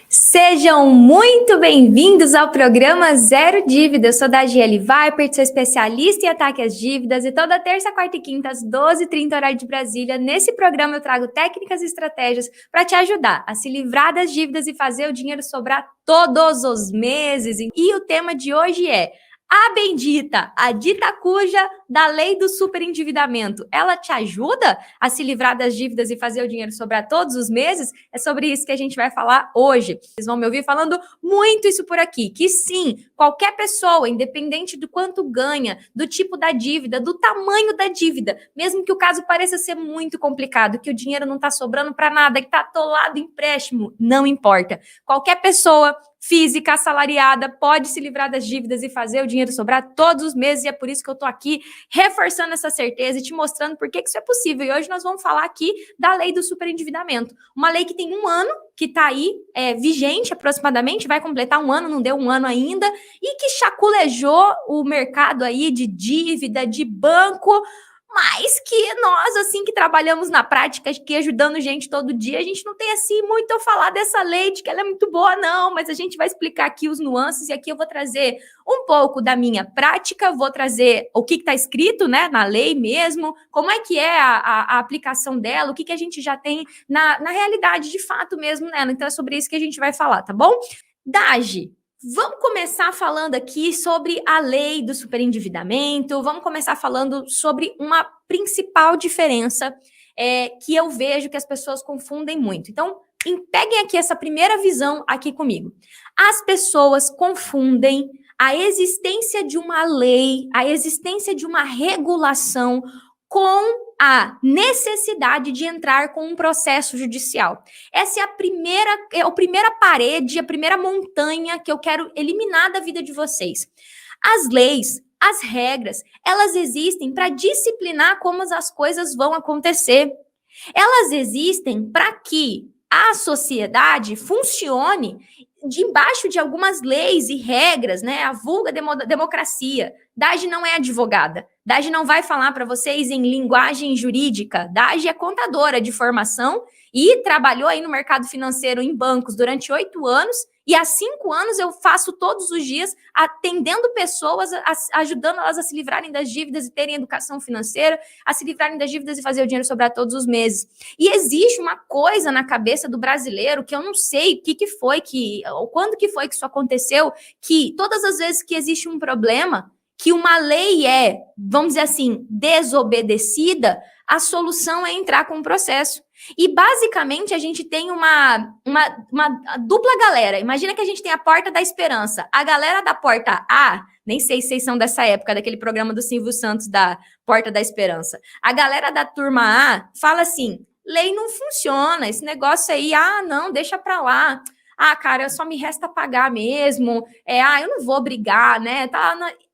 Sejam muito bem-vindos ao programa Zero Dívida. Eu sou da GL Viper, sou especialista em ataque às dívidas e toda terça, quarta e quinta, às 12h30, horário de Brasília, nesse programa eu trago técnicas e estratégias para te ajudar a se livrar das dívidas e fazer o dinheiro sobrar todos os meses. E o tema de hoje é a bendita, a dita cuja da lei do superendividamento. Ela te ajuda a se livrar das dívidas e fazer o dinheiro sobrar todos os meses? É sobre isso que a gente vai falar hoje. Vocês vão me ouvir falando muito isso por aqui, que sim, qualquer pessoa, independente do quanto ganha, do tipo da dívida, do tamanho da dívida, mesmo que o caso pareça ser muito complicado, que o dinheiro não está sobrando para nada, que está atolado em empréstimo, não importa. Qualquer pessoa física, assalariada, pode se livrar das dívidas e fazer o dinheiro sobrar todos os meses, e é por isso que eu tô aqui reforçando essa certeza e te mostrando por que isso é possível. E hoje nós vamos falar aqui da lei do superendividamento, uma lei que tem 1 ano, que tá aí vigente aproximadamente, vai completar 1 ano, não deu 1 ano ainda, e que chaculejou o mercado aí de dívida, de banco, mas que nós, assim, que trabalhamos na prática, que ajudando gente todo dia, a gente não tem, assim, muito a falar dessa lei, de que ela é muito boa, não, mas a gente vai explicar aqui os nuances, e aqui eu vou trazer um pouco da minha prática, vou trazer o que está escrito, né, na lei mesmo, como é que é a aplicação dela, o que a gente já tem na realidade, de fato mesmo, né, então é sobre isso que a gente vai falar, tá bom? Dagi, vamos começar falando aqui sobre a lei do superendividamento, vamos começar falando sobre uma principal diferença que eu vejo que as pessoas confundem muito. Então, peguem aqui essa primeira visão aqui comigo. As pessoas confundem a existência de uma lei, a existência de uma regulação com a necessidade de entrar com um processo judicial. Essa é a primeira parede, a primeira montanha que eu quero eliminar da vida de vocês. As leis, as regras, elas existem para disciplinar como as coisas vão acontecer. Elas existem para que a sociedade funcione debaixo de algumas leis e regras, né? A vulga democracia. Dagi não é advogada. Dagi não vai falar para vocês em linguagem jurídica. Dagi é contadora de formação e trabalhou aí no mercado financeiro em bancos durante 8 anos. E há 5 anos eu faço todos os dias atendendo pessoas, ajudando elas a se livrarem das dívidas e terem educação financeira, a se livrarem das dívidas e fazer o dinheiro sobrar todos os meses. E existe uma coisa na cabeça do brasileiro que eu não sei quando que foi que isso aconteceu, que todas as vezes que existe um problema, que uma lei é, vamos dizer assim, desobedecida, a solução é entrar com um processo. E, basicamente, a gente tem uma dupla galera. Imagina que a gente tem a Porta da Esperança. A galera da Porta A, nem sei se vocês são dessa época, daquele programa do Silvio Santos da Porta da Esperança. A galera da turma A fala assim, lei não funciona, esse negócio aí, não, deixa pra lá. Cara, só me resta pagar mesmo. Eu não vou brigar, né?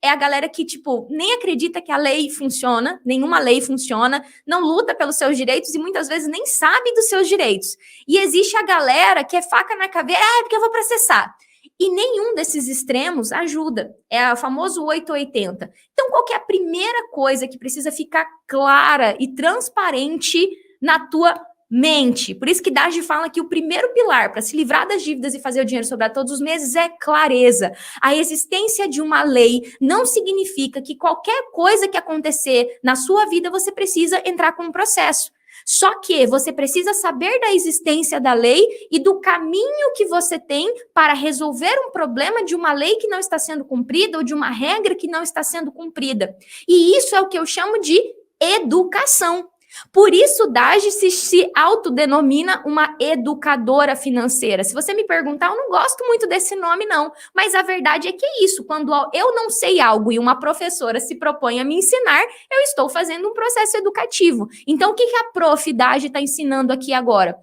É a galera que, tipo, nem acredita que a lei funciona, nenhuma lei funciona, não luta pelos seus direitos e muitas vezes nem sabe dos seus direitos. E existe a galera que é faca na caveira, porque eu vou processar. E nenhum desses extremos ajuda. É o famoso 880. Então, qual que é a primeira coisa que precisa ficar clara e transparente na tua mente? Por isso que Dagi fala que o primeiro pilar para se livrar das dívidas e fazer o dinheiro sobrar todos os meses é clareza. A existência de uma lei não significa que qualquer coisa que acontecer na sua vida você precisa entrar com um processo. Só que você precisa saber da existência da lei e do caminho que você tem para resolver um problema de uma lei que não está sendo cumprida ou de uma regra que não está sendo cumprida. E isso é o que eu chamo de educação. Por isso, Dagi se autodenomina uma educadora financeira. Se você me perguntar, eu não gosto muito desse nome, não. Mas a verdade é que é isso. Quando eu não sei algo e uma professora se propõe a me ensinar, eu estou fazendo um processo educativo. Então, o que a prof. Dagi está ensinando aqui agora?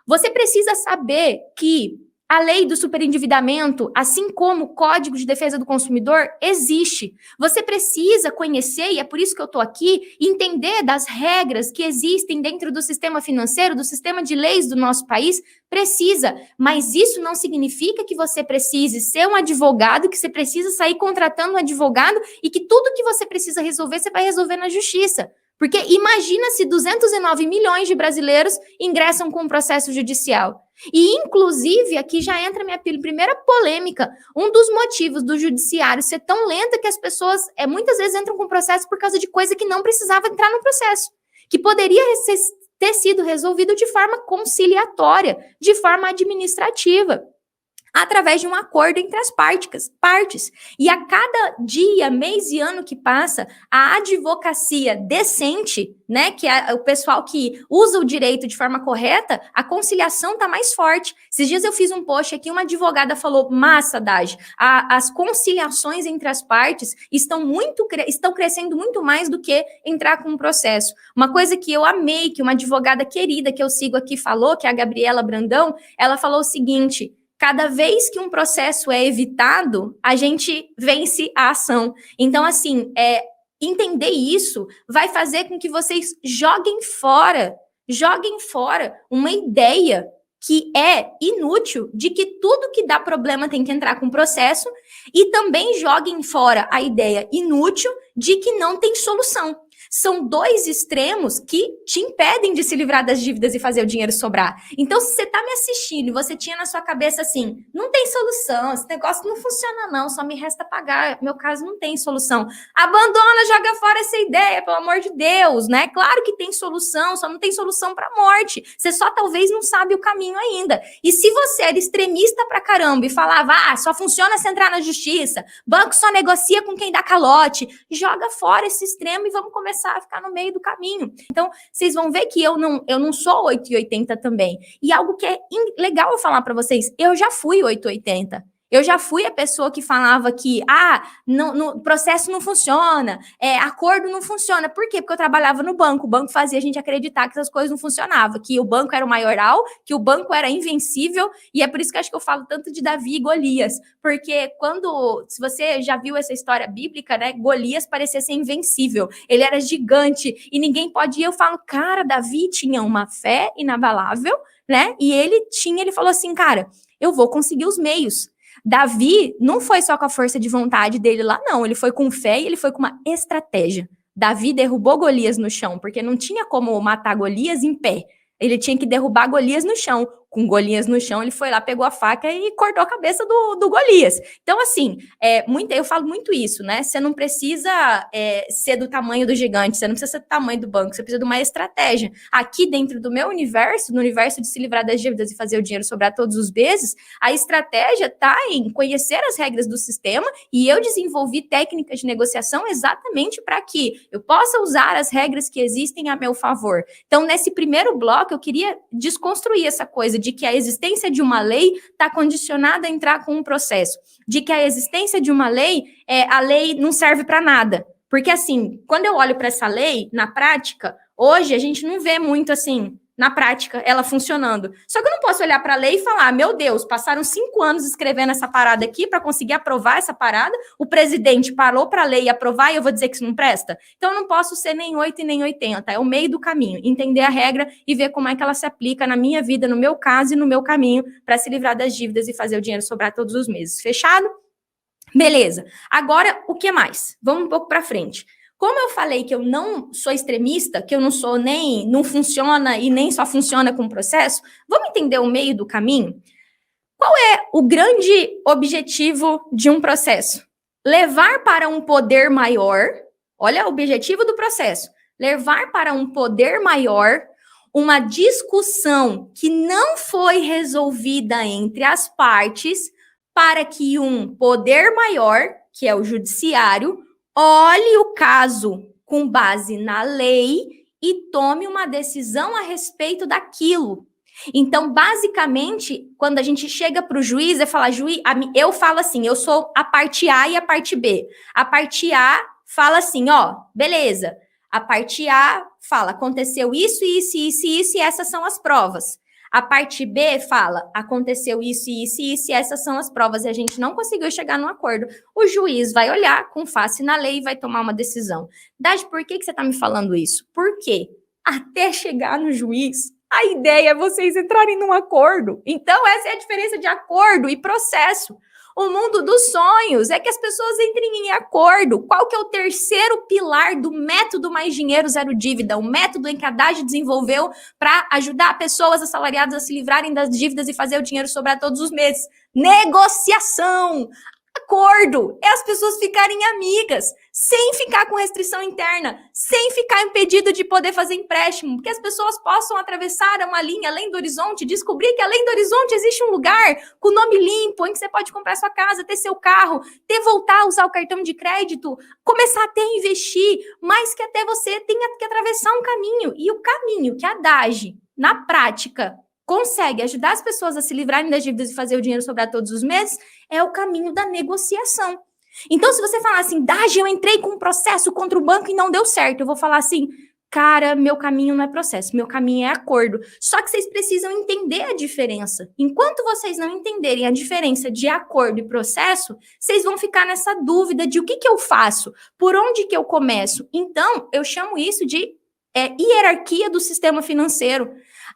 Você precisa saber que a lei do superendividamento, assim como o Código de Defesa do Consumidor, existe. Você precisa conhecer, e é por isso que eu estou aqui, entender das regras que existem dentro do sistema financeiro, do sistema de leis do nosso país, precisa. Mas isso não significa que você precise ser um advogado, que você precisa sair contratando um advogado e que tudo que você precisa resolver, você vai resolver na justiça. Porque imagina se 209 milhões de brasileiros ingressam com um processo judicial. E, inclusive, aqui já entra a minha primeira polêmica. Um dos motivos do judiciário ser tão lento é que as pessoas muitas vezes entram com processo por causa de coisa que não precisava entrar no processo, que poderia ter sido resolvido de forma conciliatória, de forma administrativa, através de um acordo entre as partes. E a cada dia, mês e ano que passa, a advocacia decente, né, que é o pessoal que usa o direito de forma correta, a conciliação está mais forte. Esses dias eu fiz um post aqui, uma advogada falou, massa, Dage, as conciliações entre as partes estão crescendo muito mais do que entrar com um processo. Uma coisa que eu amei, que uma advogada querida que eu sigo aqui falou, que é a Gabriela Brandão, ela falou o seguinte: cada vez que um processo é evitado, a gente vence a ação. Então, assim, entender isso vai fazer com que vocês joguem fora uma ideia que é inútil de que tudo que dá problema tem que entrar com processo, e também joguem fora a ideia inútil de que não tem solução. São dois extremos que te impedem de se livrar das dívidas e fazer o dinheiro sobrar. Então, se você está me assistindo e você tinha na sua cabeça assim, não tem solução, esse negócio não funciona não, só me resta pagar, meu caso não tem solução. Abandona, joga fora essa ideia, pelo amor de Deus, né? Claro que tem solução, só não tem solução para a morte. Você só talvez não sabe o caminho ainda. E se você era extremista pra caramba e falava, só funciona se entrar na justiça, banco só negocia com quem dá calote, joga fora esse extremo e vamos começar a ficar no meio do caminho. Então, vocês vão ver que eu não sou 880 também. E algo que é legal eu falar para vocês, eu já fui 880. Eu já fui a pessoa que falava que, no processo não funciona, acordo não funciona. Por quê? Porque eu trabalhava no banco. O banco fazia a gente acreditar que essas coisas não funcionavam, que o banco era o maioral, que o banco era invencível, e é por isso que eu acho que eu falo tanto de Davi e Golias. Porque se você já viu essa história bíblica, né, Golias parecia ser invencível. Ele era gigante e ninguém podia. Eu falo, cara, Davi tinha uma fé inabalável, né? E ele falou assim, cara, eu vou conseguir os meios. Davi não foi só com a força de vontade dele lá, não. Ele foi com fé e ele foi com uma estratégia. Davi derrubou Golias no chão, porque não tinha como matar Golias em pé. Ele tinha que derrubar Golias no chão. Com Golias no chão, ele foi lá, pegou a faca e cortou a cabeça do Golias. Então, assim, eu falo muito isso, né? Você não precisa ser do tamanho do gigante, você não precisa ser do tamanho do banco, você precisa de uma estratégia. Aqui dentro do meu universo, no universo de se livrar das dívidas e fazer o dinheiro sobrar todos os meses, a estratégia está em conhecer as regras do sistema, e eu desenvolvi técnicas de negociação exatamente para que eu possa usar as regras que existem a meu favor. Então, nesse primeiro bloco, eu queria desconstruir essa coisa de que a existência de uma lei está condicionada a entrar com um processo, de que a existência de uma lei, a lei não serve para nada. Porque, assim, quando eu olho para essa lei, na prática, hoje a gente não vê muito, assim, na prática, ela funcionando. Só que eu não posso olhar para a lei e falar, meu Deus, passaram 5 anos escrevendo essa parada aqui para conseguir aprovar essa parada, o presidente parou para a lei aprovar e eu vou dizer que isso não presta? Então, eu não posso ser nem 8 e nem 80, é o meio do caminho, entender a regra e ver como é que ela se aplica na minha vida, no meu caso e no meu caminho, para se livrar das dívidas e fazer o dinheiro sobrar todos os meses. Fechado? Beleza. Agora, o que mais? Vamos um pouco para frente. Como eu falei que eu não sou extremista, que eu não sou não funciona e nem só funciona com o processo, vamos entender o meio do caminho? Qual é o grande objetivo de um processo? Levar para um poder maior, olha o objetivo do processo, levar para um poder maior uma discussão que não foi resolvida entre as partes, para que um poder maior, que é o judiciário, olhe o caso com base na lei e tome uma decisão a respeito daquilo. Então, basicamente, quando a gente chega para o juiz, eu falo assim, eu sou a parte A e a parte B. A parte A fala assim, beleza. A parte A fala, aconteceu isso, isso, isso, isso, e essas são as provas. A parte B fala, aconteceu isso, isso, isso, e essas são as provas, e a gente não conseguiu chegar num acordo. O juiz vai olhar com face na lei e vai tomar uma decisão. Dade, por que você está me falando isso? Porque até chegar no juiz, a ideia é vocês entrarem num acordo. Então, essa é a diferença de acordo e processo. O mundo dos sonhos é que as pessoas entrem em acordo. Qual que é o terceiro pilar do método Mais Dinheiro Zero Dívida? O método em que a Dagi desenvolveu para ajudar pessoas assalariadas a se livrarem das dívidas e fazer o dinheiro sobrar todos os meses. Negociação. Acordo é as pessoas ficarem amigas, sem ficar com restrição interna, sem ficar impedido de poder fazer empréstimo, que as pessoas possam atravessar uma linha além do horizonte, descobrir que além do horizonte existe um lugar com nome limpo, em que você pode comprar sua casa, ter seu carro, voltar a usar o cartão de crédito, começar a investir, mas que até você tenha que atravessar um caminho. E o caminho que a Dagi, na prática, consegue ajudar as pessoas a se livrarem das dívidas e fazer o dinheiro sobrar todos os meses, é o caminho da negociação. Então, se você falar assim, Dagi, eu entrei com um processo contra o banco e não deu certo, eu vou falar assim, cara, meu caminho não é processo, meu caminho é acordo. Só que vocês precisam entender a diferença. Enquanto vocês não entenderem a diferença de acordo e processo, vocês vão ficar nessa dúvida de o que eu faço, por onde que eu começo. Então, eu chamo isso de hierarquia do sistema financeiro.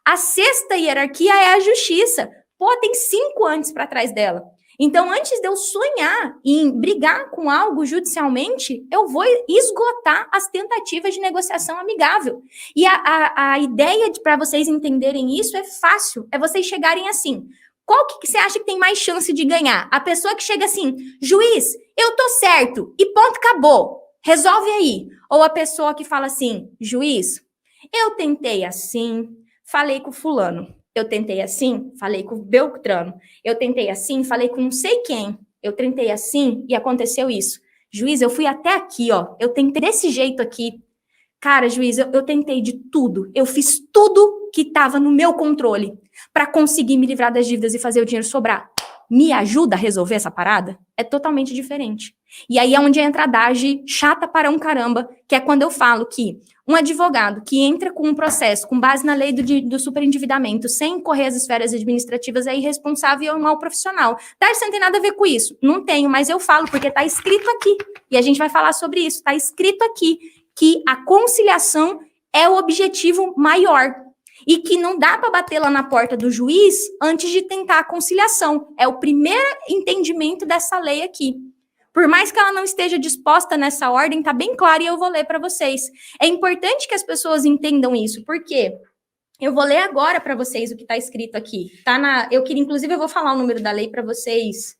A sexta hierarquia é a justiça. Pô, tem 5 antes para trás dela. Então, antes de eu sonhar em brigar com algo judicialmente, eu vou esgotar as tentativas de negociação amigável. E a ideia para vocês entenderem isso é fácil. É vocês chegarem assim. Qual que você acha que tem mais chance de ganhar? A pessoa que chega assim, juiz, eu tô certo, e ponto, acabou. Resolve aí. Ou a pessoa que fala assim, juiz, eu tentei assim, falei com fulano. Eu tentei assim, falei com Beltrano. Eu tentei assim, falei com não sei quem. Eu tentei assim e aconteceu isso. Juiz, eu fui até aqui, ó. Eu tentei desse jeito aqui. Cara, juiz, eu tentei de tudo. Eu fiz tudo que estava no meu controle para conseguir me livrar das dívidas e fazer o dinheiro sobrar. Me ajuda a resolver essa parada? É totalmente diferente. E aí é onde entra a Dagi chata para um caramba, que é quando eu falo que um advogado que entra com um processo com base na lei do superendividamento, sem correr as esferas administrativas, é irresponsável e é um mau profissional. Dagi, você não tem nada a ver com isso. Não tenho, mas eu falo, porque está escrito aqui. E a gente vai falar sobre isso. Está escrito aqui que a conciliação é o objetivo maior. E que não dá para bater lá na porta do juiz antes de tentar a conciliação. É o primeiro entendimento dessa lei aqui. Por mais que ela não esteja disposta nessa ordem, tá bem claro e eu vou ler para vocês. É importante que as pessoas entendam isso, porque eu vou ler agora para vocês o que está escrito aqui. Inclusive, eu vou falar o número da lei para vocês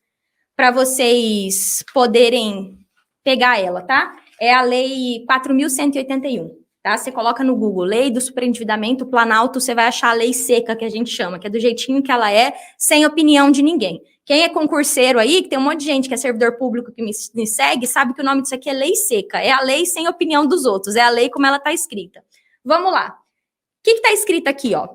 poderem pegar ela, tá? É a lei 4.181. Tá? Você coloca no Google, lei do superendividamento, Planalto, você vai achar a lei seca, que a gente chama, que é do jeitinho que ela é, sem opinião de ninguém. Quem é concurseiro aí, que tem um monte de gente que é servidor público que me segue, sabe que o nome disso aqui é lei seca. É a lei sem opinião dos outros, é a lei como ela está escrita. Vamos lá. O que está escrito aqui, ó?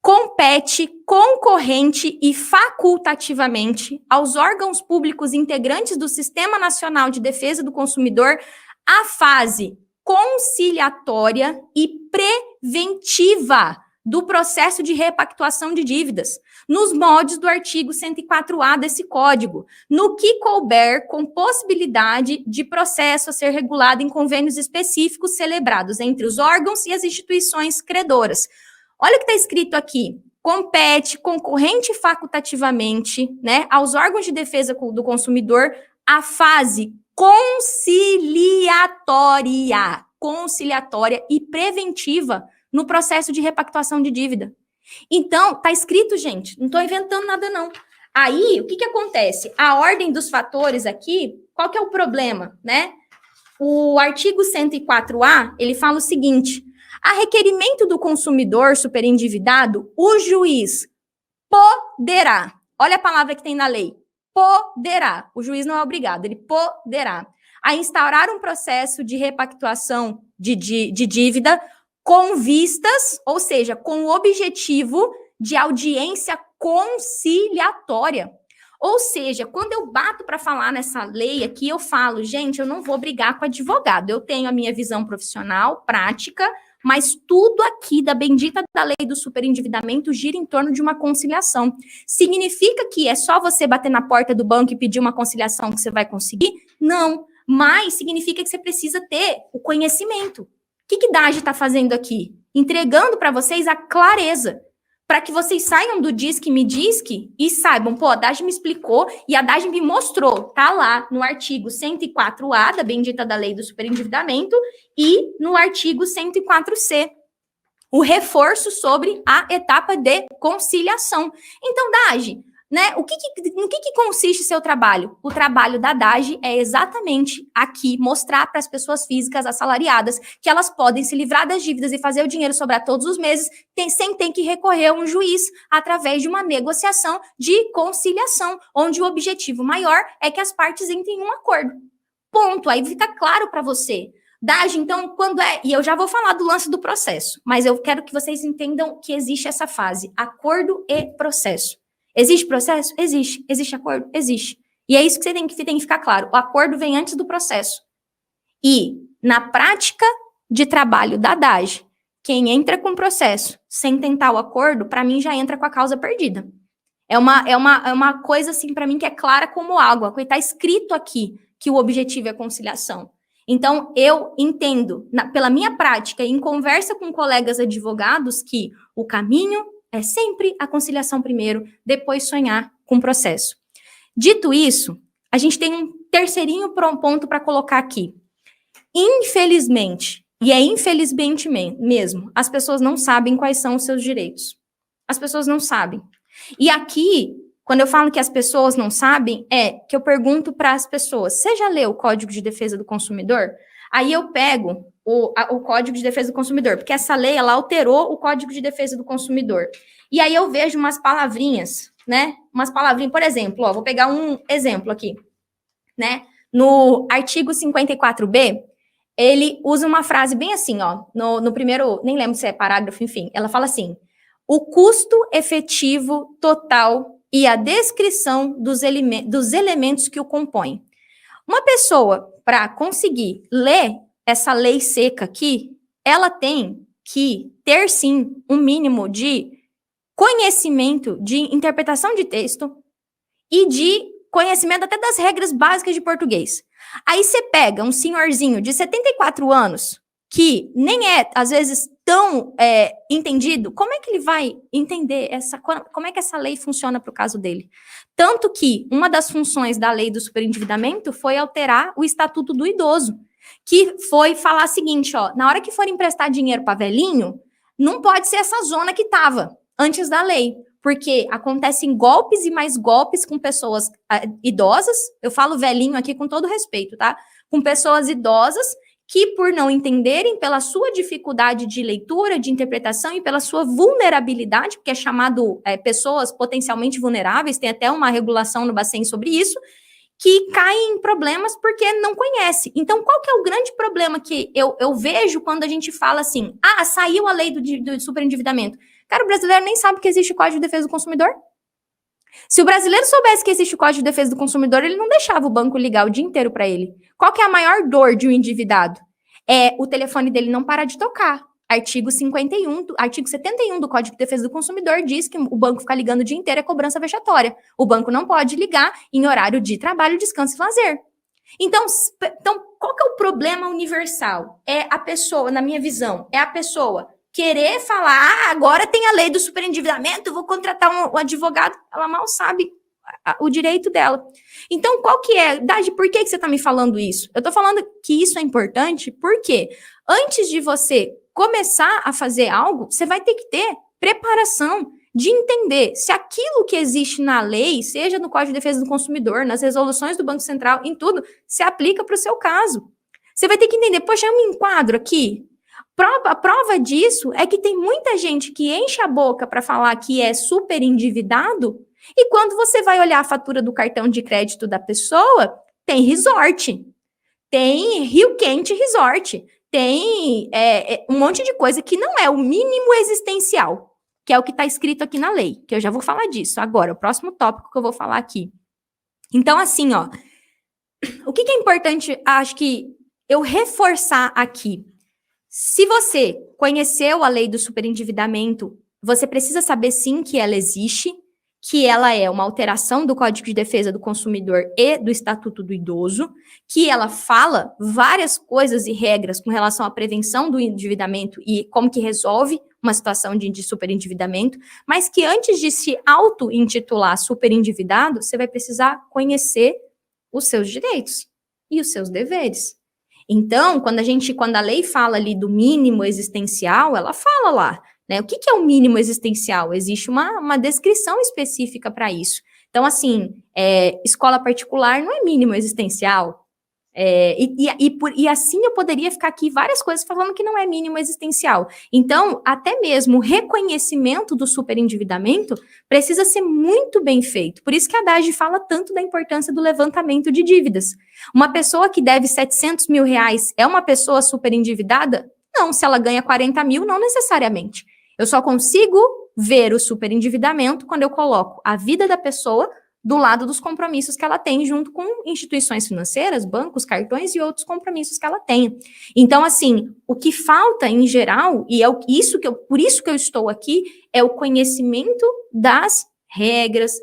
Compete concorrente e facultativamente aos órgãos públicos integrantes do Sistema Nacional de Defesa do Consumidor a fase conciliatória e preventiva do processo de repactuação de dívidas, nos moldes do artigo 104A desse código, no que couber com possibilidade de processo a ser regulado em convênios específicos celebrados entre os órgãos e as instituições credoras. Olha o que está escrito aqui. Compete concorrente facultativamente, né, aos órgãos de defesa do consumidor a fase conciliatória e preventiva no processo de repactuação de dívida. Então, tá escrito, gente, não estou inventando nada, não. Aí, o que acontece? A ordem dos fatores aqui, qual que é o problema, né? O artigo 104A, ele fala o seguinte, a requerimento do consumidor superendividado, o juiz poderá, olha a palavra que tem na lei, poderá, o juiz não é obrigado, ele poderá, a instaurar um processo de repactuação de dívida com vistas, ou seja, com o objetivo de audiência conciliatória. Ou seja, quando eu bato para falar nessa lei aqui, eu falo, gente, eu não vou brigar com advogado, eu tenho a minha visão profissional, prática, mas tudo aqui da bendita da lei do superendividamento gira em torno de uma conciliação. Significa que é só você bater na porta do banco e pedir uma conciliação que você vai conseguir? Não, mas significa que você precisa ter o conhecimento. O que Dagi está fazendo aqui? Entregando para vocês a clareza. para que vocês saiam do me disque e saibam, pô, a DAGE me explicou e a DAGE me mostrou, tá lá no artigo 104A da bendita da lei do superendividamento e no artigo 104C, o reforço sobre a etapa de conciliação. Então, DAGE, né, no que consiste seu trabalho? O trabalho da DAGE é exatamente aqui mostrar para as pessoas físicas assalariadas que elas podem se livrar das dívidas e fazer o dinheiro sobrar todos os meses sem ter que recorrer a um juiz através de uma negociação de conciliação, onde o objetivo maior é que as partes entrem em um acordo. Ponto. Aí fica claro para você. DAGE, então, quando é... E eu já vou falar do lance do processo, mas eu quero que vocês entendam que existe essa fase, acordo e processo. Existe processo? Existe. Existe acordo? Existe. E é isso que você tem que ficar claro. O acordo vem antes do processo. E, na prática de trabalho da DAGE, quem entra com o processo sem tentar o acordo, para mim, já entra com a causa perdida. É uma coisa, assim, para mim, que é clara como água. Está escrito aqui que o objetivo é a conciliação. Então, eu entendo, pela minha prática, em conversa com colegas advogados, que o caminho é sempre a conciliação primeiro, depois sonhar com o processo. Dito isso, a gente tem um terceirinho ponto para colocar aqui. Infelizmente, e é infelizmente mesmo, as pessoas não sabem quais são os seus direitos. As pessoas não sabem. E aqui, quando eu falo que as pessoas não sabem, é que eu pergunto para as pessoas, você já leu o Código de Defesa do Consumidor? Aí eu pego o Código de Defesa do Consumidor, porque essa lei, ela alterou o Código de Defesa do Consumidor. E aí eu vejo umas palavrinhas, né? Umas palavrinhas, por exemplo, ó, vou pegar um exemplo aqui, né? No artigo 54B, ele usa uma frase bem assim, ó, no primeiro, nem lembro se é parágrafo, enfim, ela fala assim, o custo efetivo total e a descrição dos elementos que o compõem. Uma pessoa, para conseguir ler essa lei seca aqui, ela tem que ter, sim, um mínimo de conhecimento de interpretação de texto e de conhecimento até das regras básicas de português. Aí você pega um senhorzinho de 74 anos, que nem é, às vezes, tão entendido, como é que ele vai entender como é que essa lei funciona para o caso dele? Tanto que uma das funções da lei do superendividamento foi alterar o Estatuto do Idoso, que foi falar o seguinte, ó, na hora que for emprestar dinheiro para velhinho, não pode ser essa zona que estava antes da lei, porque acontecem golpes e mais golpes com pessoas idosas, eu falo velhinho aqui com todo respeito, tá? Com pessoas idosas que, por não entenderem, pela sua dificuldade de leitura, de interpretação e pela sua vulnerabilidade, porque é chamado pessoas potencialmente vulneráveis, tem até uma regulação no Bacen sobre isso, que caem em problemas porque não conhece. Então, qual que é o grande problema que eu vejo quando a gente fala assim, saiu a lei do superendividamento? Cara, o brasileiro nem sabe que existe o Código de Defesa do Consumidor. Se o brasileiro soubesse que existe o Código de Defesa do Consumidor, ele não deixava o banco ligar o dia inteiro para ele. Qual que é a maior dor de um endividado? É o telefone dele não parar de tocar. Artigo 71 do Código de Defesa do Consumidor diz que o banco ficar ligando o dia inteiro é cobrança vexatória. O banco não pode ligar em horário de trabalho, descanso e lazer. Então, qual que é o problema universal? É a pessoa, na minha visão, é a pessoa querer falar, agora tem a lei do superendividamento, vou contratar um advogado, ela mal sabe o direito dela. Então, qual que é? Dade, por que você está me falando isso? Eu estou falando que isso é importante porque antes de você começar a fazer algo, você vai ter que ter preparação de entender se aquilo que existe na lei, seja no Código de Defesa do Consumidor, nas resoluções do Banco Central, em tudo, se aplica para o seu caso. Você vai ter que entender, poxa, eu me enquadro aqui. A prova disso é que tem muita gente que enche a boca para falar que é super endividado e quando você vai olhar a fatura do cartão de crédito da pessoa, tem resort, tem Rio Quente Resort, tem um monte de coisa que não é o mínimo existencial, que é o que está escrito aqui na lei, que eu já vou falar disso agora, o próximo tópico que eu vou falar aqui. Então, assim, ó, o que é importante, acho que eu reforçar aqui, se você conheceu a lei do superendividamento, você precisa saber sim que ela existe, que ela é uma alteração do Código de Defesa do Consumidor e do Estatuto do Idoso, que ela fala várias coisas e regras com relação à prevenção do endividamento e como que resolve uma situação de superendividamento, mas que antes de se auto-intitular superendividado, você vai precisar conhecer os seus direitos e os seus deveres. Então, quando a lei fala ali do mínimo existencial, ela fala lá, né? O que é o mínimo existencial? Existe uma descrição específica para isso. Então, assim, escola particular não é mínimo existencial. E assim eu poderia ficar aqui várias coisas falando que não é mínimo existencial. Então, até mesmo o reconhecimento do superendividamento precisa ser muito bem feito. Por isso que a DAGE fala tanto da importância do levantamento de dívidas. Uma pessoa que deve 700 mil reais é uma pessoa superendividada? Não, se ela ganha 40 mil, não necessariamente. Eu só consigo ver o superendividamento quando eu coloco a vida da pessoa do lado dos compromissos que ela tem junto com instituições financeiras, bancos, cartões e outros compromissos que ela tem. Então, assim, o que falta em geral, e por isso que eu estou aqui, é o conhecimento das regras,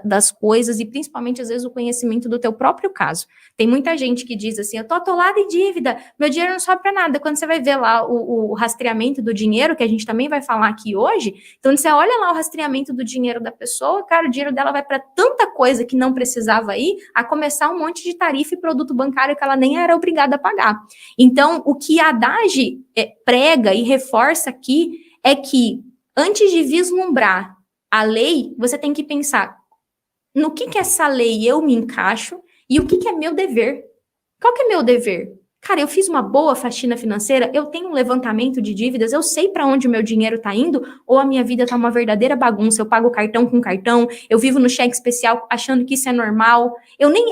das coisas e principalmente, às vezes, o conhecimento do teu próprio caso. Tem muita gente que diz assim, eu tô atolada em dívida, meu dinheiro não sobe para nada. Quando você vai ver lá o rastreamento do dinheiro, que a gente também vai falar aqui hoje, então você olha lá o rastreamento do dinheiro da pessoa, cara, o dinheiro dela vai para tanta coisa que não precisava ir, a começar um monte de tarifa e produto bancário que ela nem era obrigada a pagar. Então, o que a DAGE prega e reforça aqui é que, antes de vislumbrar a lei, você tem que pensar no que essa lei eu me encaixo e o que é meu dever. Qual que é meu dever? Cara, eu fiz uma boa faxina financeira, eu tenho um levantamento de dívidas, eu sei para onde o meu dinheiro está indo, ou a minha vida está uma verdadeira bagunça, eu pago cartão com cartão, eu vivo no cheque especial achando que isso é normal.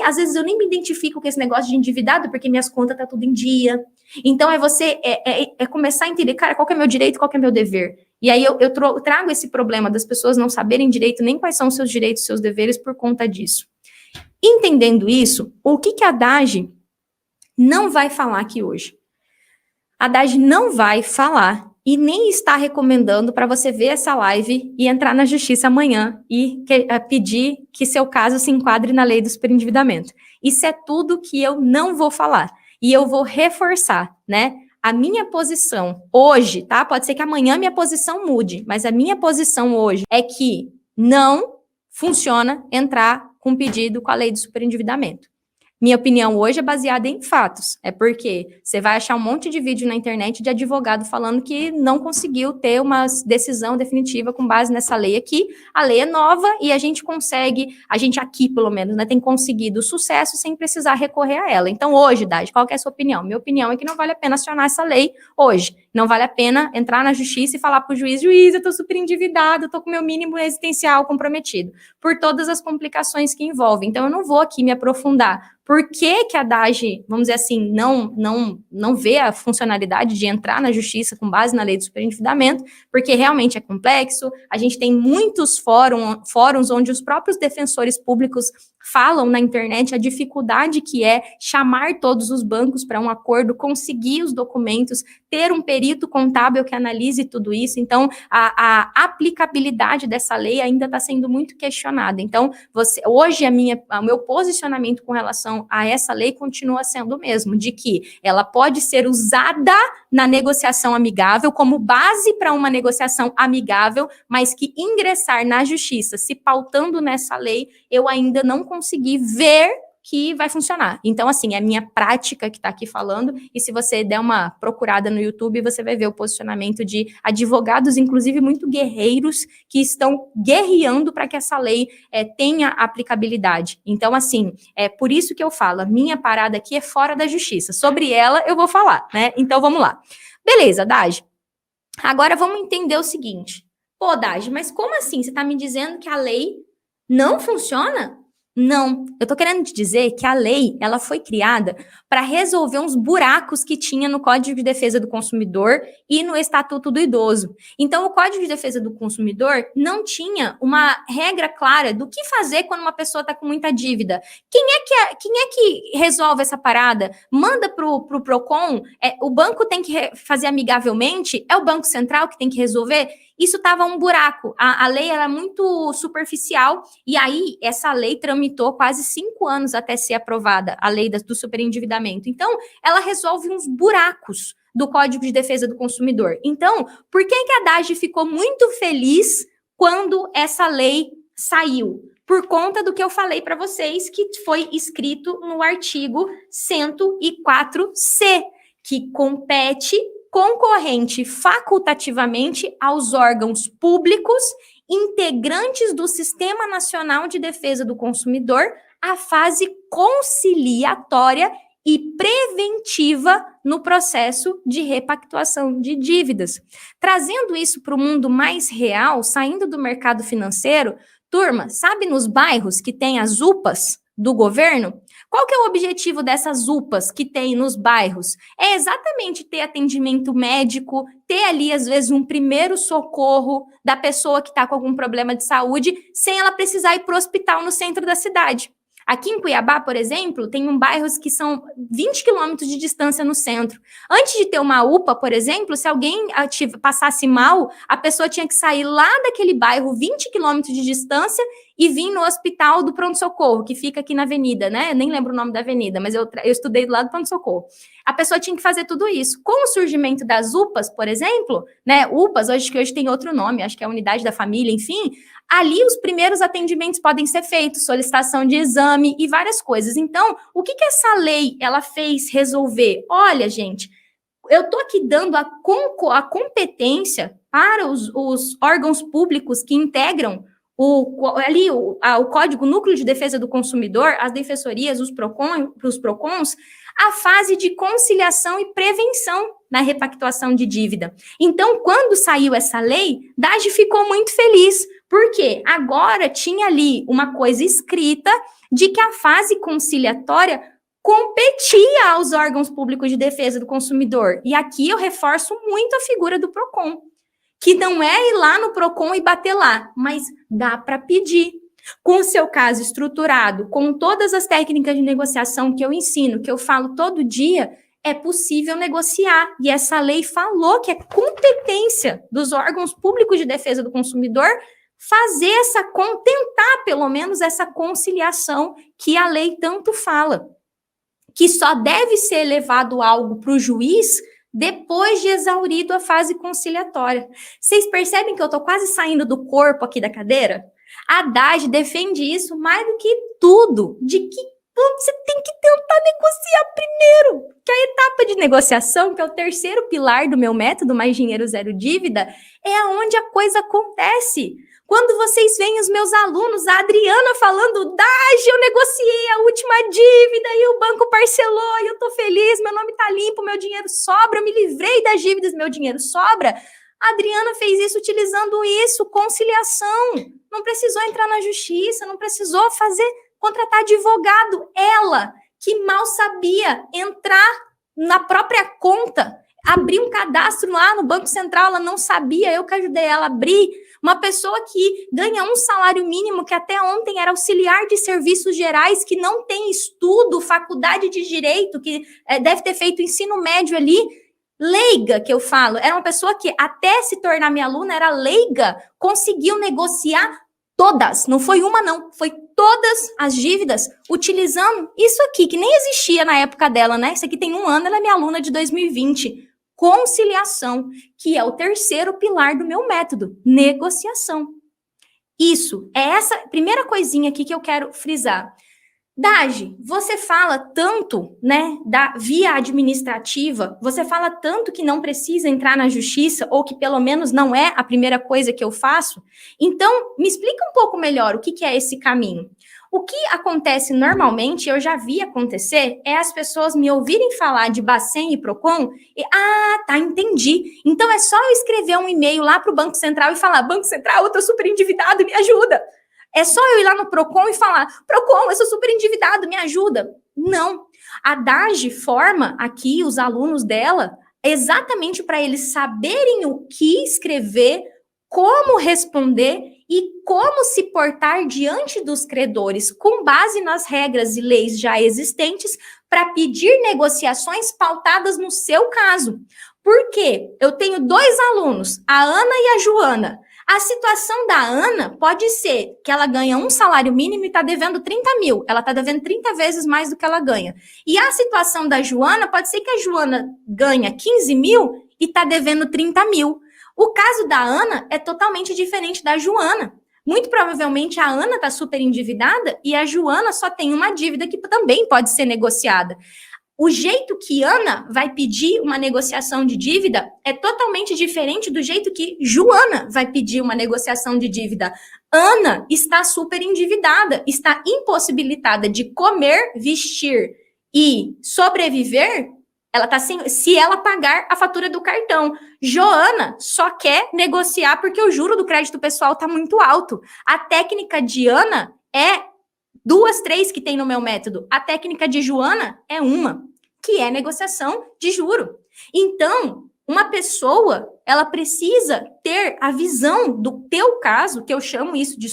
Às vezes eu nem me identifico com esse negócio de endividado, porque minhas contas tá tudo em dia. Então começar a entender, cara, qual que é meu direito, qual que é meu dever. E aí eu trago esse problema das pessoas não saberem direito nem quais são os seus direitos e seus deveres por conta disso. Entendendo isso, o que a DAGE não vai falar aqui hoje? A DAGE não vai falar e nem está recomendando para você ver essa live e entrar na justiça amanhã e pedir que seu caso se enquadre na lei do superendividamento. Isso é tudo que eu não vou falar. E eu vou reforçar, né? A minha posição hoje, tá? Pode ser que amanhã minha posição mude, mas a minha posição hoje é que não funciona entrar com pedido com a lei do superendividamento. Minha opinião hoje é baseada em fatos. É porque você vai achar um monte de vídeo na internet de advogado falando que não conseguiu ter uma decisão definitiva com base nessa lei aqui. A lei é nova e a gente aqui pelo menos, né, tem conseguido sucesso sem precisar recorrer a ela. Então hoje, Dade, qual que é a sua opinião? Minha opinião é que não vale a pena acionar essa lei hoje. Não vale a pena entrar na justiça e falar para o juiz, eu tô super endividado, tô com meu mínimo existencial comprometido, por todas as complicações que envolvem. Então eu não vou aqui me aprofundar. Por que a DAGE, vamos dizer assim, não vê a funcionalidade de entrar na justiça com base na lei do superendividamento? Porque realmente é complexo, a gente tem muitos fóruns onde os próprios defensores públicos falam na internet a dificuldade que é chamar todos os bancos para um acordo, conseguir os documentos, ter um perito contábil que analise tudo isso. Então, a aplicabilidade dessa lei ainda está sendo muito questionada. Então, hoje o meu posicionamento com relação a essa lei continua sendo o mesmo, de que ela pode ser usada na negociação amigável como base para uma negociação amigável, mas que ingressar na justiça se pautando nessa lei, eu ainda não consegui ver que vai funcionar. Então, assim, é a minha prática que está aqui falando, e se você der uma procurada no YouTube, você vai ver o posicionamento de advogados, inclusive muito guerreiros, que estão guerreando para que essa lei tenha aplicabilidade. Então, assim, é por isso que eu falo, a minha parada aqui é fora da justiça. Sobre ela, eu vou falar, né? Então, vamos lá. Beleza, Dage. Agora, vamos entender o seguinte. Pô, Dage, mas como assim? Você está me dizendo que a lei não funciona? Não, eu tô querendo te dizer que a lei, ela foi criada para resolver uns buracos que tinha no Código de Defesa do Consumidor e no Estatuto do Idoso. Então, o Código de Defesa do Consumidor não tinha uma regra clara do que fazer quando uma pessoa está com muita dívida. Quem é que resolve essa parada? Manda pro Procon? O banco tem que fazer amigavelmente? É o Banco Central que tem que resolver? isso estava um buraco. A lei era muito superficial, e aí essa lei tramitou quase 5 anos até ser aprovada, a lei do superendividamento. Então, ela resolve uns buracos do Código de Defesa do Consumidor. Então, por que a Haddad ficou muito feliz quando essa lei saiu? Por conta do que eu falei para vocês, que foi escrito no artigo 104C, que compete concorrente facultativamente aos órgãos públicos integrantes do Sistema Nacional de Defesa do Consumidor a fase conciliatória e preventiva no processo de repactuação de dívidas. Trazendo isso para o mundo mais real, saindo do mercado financeiro, turma, sabe nos bairros que tem as UPAs do governo? Qual que é o objetivo dessas UPAs que tem nos bairros? É exatamente ter atendimento médico, ter ali, às vezes, um primeiro socorro da pessoa que está com algum problema de saúde, sem ela precisar ir para o hospital no centro da cidade. Aqui em Cuiabá, por exemplo, tem bairros que são 20 quilômetros de distância no centro. Antes de ter uma UPA, por exemplo, se alguém passasse mal, a pessoa tinha que sair lá daquele bairro, 20 quilômetros de distância, e vir no hospital do pronto-socorro, que fica aqui na avenida, né? Eu nem lembro o nome da avenida, mas eu estudei do lado do pronto-socorro. A pessoa tinha que fazer tudo isso. Com o surgimento das UPAs, por exemplo, né? UPAs, hoje tem outro nome, acho que é a unidade da família, enfim, ali os primeiros atendimentos podem ser feitos, solicitação de exame e várias coisas. Então, o que essa lei ela fez resolver? Olha, gente, eu estou aqui dando a competência para os órgãos públicos que integram o Código Núcleo de Defesa do Consumidor, as defensorias, os PROCONs, a fase de conciliação e prevenção na repactuação de dívida. Então, quando saiu essa lei, DAGE ficou muito feliz, porque agora tinha ali uma coisa escrita de que a fase conciliatória competia aos órgãos públicos de defesa do consumidor. E aqui eu reforço muito a figura do PROCON, que não é ir lá no PROCON e bater lá, mas dá para pedir. Com o seu caso estruturado, com todas as técnicas de negociação que eu ensino, que eu falo todo dia, é possível negociar. E essa lei falou que é competência dos órgãos públicos de defesa do consumidor tentar pelo menos essa conciliação que a lei tanto fala, que só deve ser levado algo para o juiz depois de exaurido a fase conciliatória. Vocês percebem que eu estou quase saindo do corpo aqui da cadeira? A Haddad defende isso mais do que tudo, de que você tem que tentar negociar primeiro, que a etapa de negociação, que é o terceiro pilar do meu método Mais Dinheiro Zero Dívida, é onde a coisa acontece. Quando vocês veem os meus alunos, a Adriana falando, DAGE, eu negociei a última dívida e o banco parcelou e eu tô feliz, meu nome tá limpo, meu dinheiro sobra, eu me livrei das dívidas, meu dinheiro sobra. A Adriana fez isso utilizando isso, conciliação. Não precisou entrar na justiça, não precisou contratar advogado. Ela, que mal sabia entrar na própria conta, abrir um cadastro lá no Banco Central, ela não sabia, eu que ajudei ela a abrir. Uma pessoa que ganha um salário mínimo, que até ontem era auxiliar de serviços gerais, que não tem estudo, faculdade de direito, que deve ter feito ensino médio ali, leiga, que eu falo, era uma pessoa que até se tornar minha aluna, era leiga, conseguiu negociar todas, não foi uma não, foi todas as dívidas, utilizando isso aqui, que nem existia na época dela, né? Isso aqui tem 1 ano, ela é minha aluna de 2020. Conciliação, que é o terceiro pilar do meu método, negociação. Isso, é essa primeira coisinha aqui que eu quero frisar. DAGE, você fala tanto, né, da via administrativa, você fala tanto que não precisa entrar na justiça, ou que pelo menos não é a primeira coisa que eu faço. Então, me explica um pouco melhor o que é esse caminho. O que acontece normalmente, eu já vi acontecer, é as pessoas me ouvirem falar de Bacen e Procon e, tá, entendi. Então é só eu escrever um e-mail lá para o Banco Central e falar, Banco Central, eu estou super endividado, me ajuda. É só eu ir lá no Procon e falar, Procon, eu sou super endividado, me ajuda. Não. A DAGE forma aqui os alunos dela exatamente para eles saberem o que escrever, como responder e como se portar diante dos credores, com base nas regras e leis já existentes, para pedir negociações pautadas no seu caso. Por quê? Eu tenho 2 alunos, a Ana e a Joana. A situação da Ana pode ser que ela ganha um salário mínimo e está devendo 30 mil. Ela está devendo 30 vezes mais do que ela ganha. E a situação da Joana pode ser que a Joana ganha 15 mil e está devendo 30 mil. O caso da Ana é totalmente diferente da Joana. Muito provavelmente a Ana está super endividada e a Joana só tem uma dívida que também pode ser negociada. O jeito que Ana vai pedir uma negociação de dívida é totalmente diferente do jeito que Joana vai pedir uma negociação de dívida. Ana está super endividada, está impossibilitada de comer, vestir e sobreviver. Ela tá sem, se ela pagar a fatura do cartão. Joana só quer negociar porque o juro do crédito pessoal está muito alto. A técnica de Ana é 2, 3 que tem no meu método. A técnica de Joana é uma, que é negociação de juro. Então, uma pessoa, ela precisa ter a visão do teu caso, que eu chamo isso de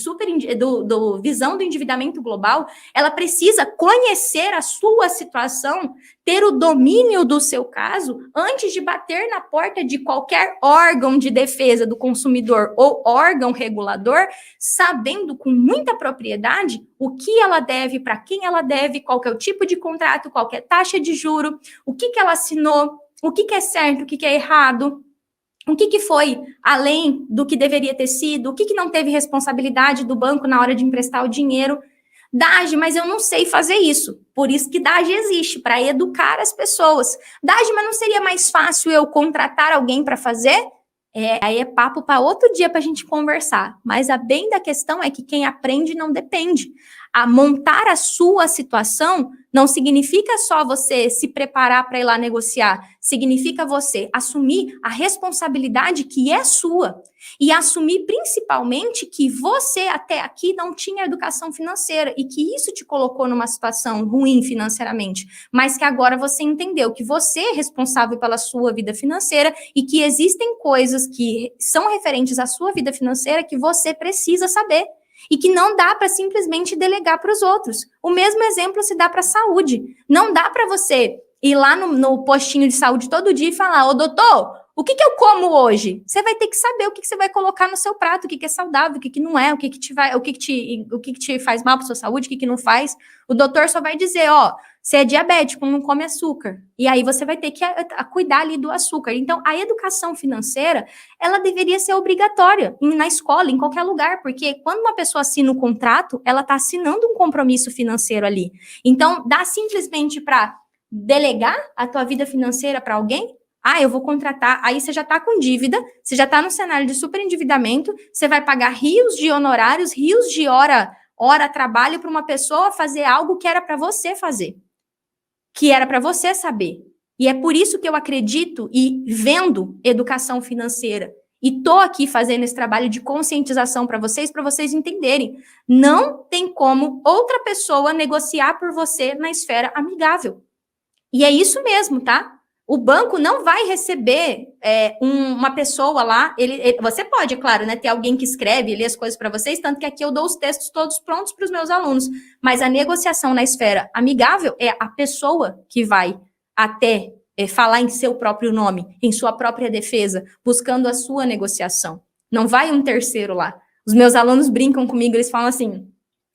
visão do endividamento global, ela precisa conhecer a sua situação, ter o domínio do seu caso, antes de bater na porta de qualquer órgão de defesa do consumidor ou órgão regulador, sabendo com muita propriedade o que ela deve, para quem ela deve, qual que é o tipo de contrato, qual que é a taxa de juro, o que ela assinou, o que é certo, o que é errado, o que foi além do que deveria ter sido, o que não teve responsabilidade do banco na hora de emprestar o dinheiro. Dage, mas eu não sei fazer isso. Por isso que Dage existe, para educar as pessoas. Dage, mas não seria mais fácil eu contratar alguém para fazer? Aí é papo para outro dia para a gente conversar. Mas a bem da questão é que quem aprende não depende. A montar a sua situação não significa só você se preparar para ir lá negociar. Significa você assumir a responsabilidade que é sua. E assumir principalmente que você até aqui não tinha educação financeira e que isso te colocou numa situação ruim financeiramente, mas que agora você entendeu que você é responsável pela sua vida financeira e que existem coisas que são referentes à sua vida financeira que você precisa saber. E que não dá para simplesmente delegar para os outros. O mesmo exemplo se dá para a saúde. Não dá para você ir lá no postinho de saúde todo dia e falar, ô doutor, o que eu como hoje? Você vai ter que saber o que você vai colocar no seu prato, o que é saudável, o que não é, o que te faz mal para sua saúde, o que não faz. O doutor só vai dizer, ó, você é diabético, não come açúcar. E aí você vai ter que cuidar ali do açúcar. Então, a educação financeira, ela deveria ser obrigatória na escola, em qualquer lugar, porque quando uma pessoa assina um contrato, ela está assinando um compromisso financeiro ali. Então, dá simplesmente para delegar a tua vida financeira para alguém? Ah, eu vou contratar, aí você já está com dívida, você já está no cenário de superendividamento, você vai pagar rios de honorários, rios de hora trabalho para uma pessoa fazer algo que era para você fazer, que era para você saber. E é por isso que eu acredito e vendo educação financeira. E tô aqui fazendo esse trabalho de conscientização para vocês entenderem. Não tem como outra pessoa negociar por você na esfera amigável. E é isso mesmo, tá? O banco não vai receber uma pessoa lá, você pode, é claro, né, ter alguém que escreve, lê as coisas para vocês, tanto que aqui eu dou os textos todos prontos para os meus alunos, mas a negociação na esfera amigável é a pessoa que vai até falar em seu próprio nome, em sua própria defesa, buscando a sua negociação. Não vai um terceiro lá. Os meus alunos brincam comigo, eles falam assim,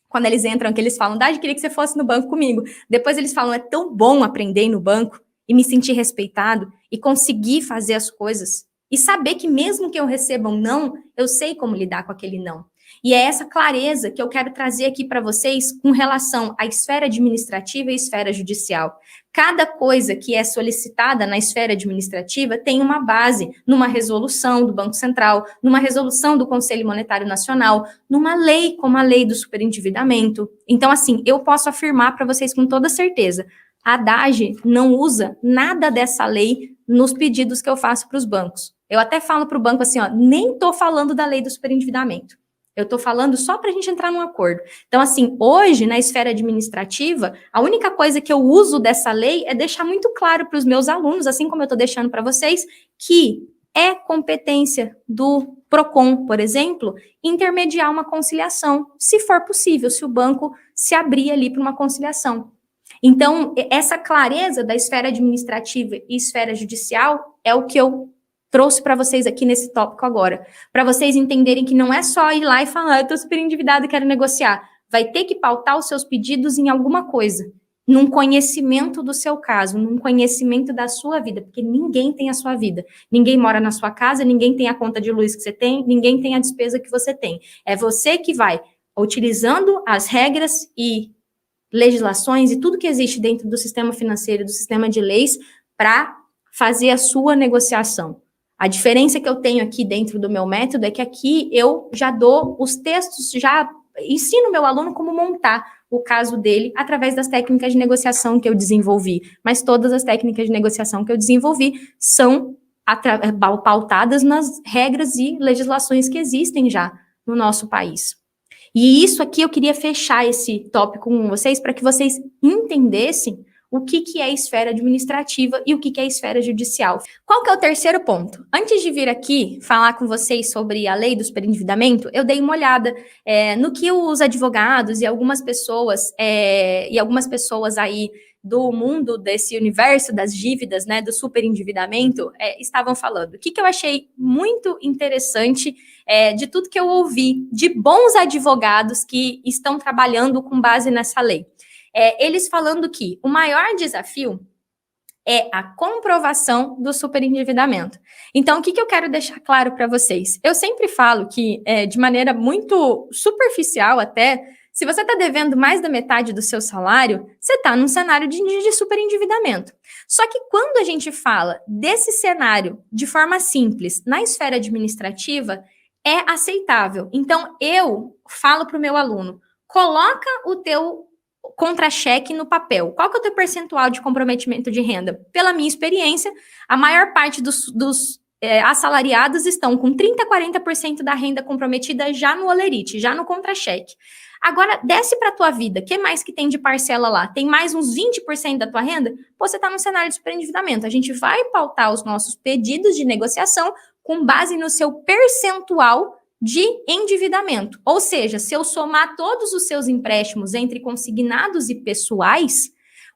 quando eles entram, que eles falam, Dade, queria que você fosse no banco comigo. Depois eles falam, é tão bom aprender no banco, e me sentir respeitado, e conseguir fazer as coisas, e saber que mesmo que eu receba um não, eu sei como lidar com aquele não. E é essa clareza que eu quero trazer aqui para vocês com relação à esfera administrativa e esfera judicial. Cada coisa que é solicitada na esfera administrativa tem uma base numa resolução do Banco Central, numa resolução do Conselho Monetário Nacional, numa lei como a lei do superendividamento. Então, assim, eu posso afirmar para vocês com toda certeza, a Dage não usa nada dessa lei nos pedidos que eu faço para os bancos. Eu até falo para o banco assim, ó, nem estou falando da lei do superendividamento. Eu estou falando só para a gente entrar num acordo. Então, assim, hoje, na esfera administrativa, a única coisa que eu uso dessa lei é deixar muito claro para os meus alunos, assim como eu estou deixando para vocês, que é competência do PROCON, por exemplo, intermediar uma conciliação, se for possível, se o banco se abrir ali para uma conciliação. Então, essa clareza da esfera administrativa e esfera judicial é o que eu trouxe para vocês aqui nesse tópico agora, para vocês entenderem que não é só ir lá e falar, eu estou super endividado e quero negociar. Vai ter que pautar os seus pedidos em alguma coisa, num conhecimento do seu caso, num conhecimento da sua vida, porque ninguém tem a sua vida. Ninguém mora na sua casa, ninguém tem a conta de luz que você tem, ninguém tem a despesa que você tem. É você que vai, utilizando as regras e legislações e tudo que existe dentro do sistema financeiro, do sistema de leis, para fazer a sua negociação. A diferença que eu tenho aqui dentro do meu método é que aqui eu já dou os textos, já ensino meu aluno como montar o caso dele através das técnicas de negociação que eu desenvolvi. Mas todas as técnicas de negociação que eu desenvolvi são pautadas nas regras e legislações que existem já no nosso país. E isso aqui eu queria fechar esse tópico com vocês para que vocês entendessem o que é esfera administrativa e o que é esfera judicial. Qual que é o terceiro ponto? Antes de vir aqui falar com vocês sobre a lei do superendividamento, eu dei uma olhada no que os advogados e algumas pessoas aí do mundo desse universo das dívidas, né, do superendividamento, estavam falando. O que eu achei muito interessante de tudo que eu ouvi de bons advogados que estão trabalhando com base nessa lei. Eles falando que o maior desafio é a comprovação do superendividamento. Então, o que eu quero deixar claro para vocês? Eu sempre falo que, de maneira muito superficial até, se você está devendo mais da metade do seu salário, você está num cenário de superendividamento. Só que quando a gente fala desse cenário de forma simples na esfera administrativa, é aceitável. Então, eu falo para o meu aluno, coloca o teu contra-cheque no papel. Qual que é o teu percentual de comprometimento de renda? Pela minha experiência, a maior parte dos assalariados estão com 30% a 40% da renda comprometida já no holerite, já no contra-cheque. Agora, desce para a tua vida. O que mais que tem de parcela lá? Tem mais uns 20% da tua renda? Pô, você está num cenário de superendividamento. A gente vai pautar os nossos pedidos de negociação com base no seu percentual de endividamento. Ou seja, se eu somar todos os seus empréstimos entre consignados e pessoais,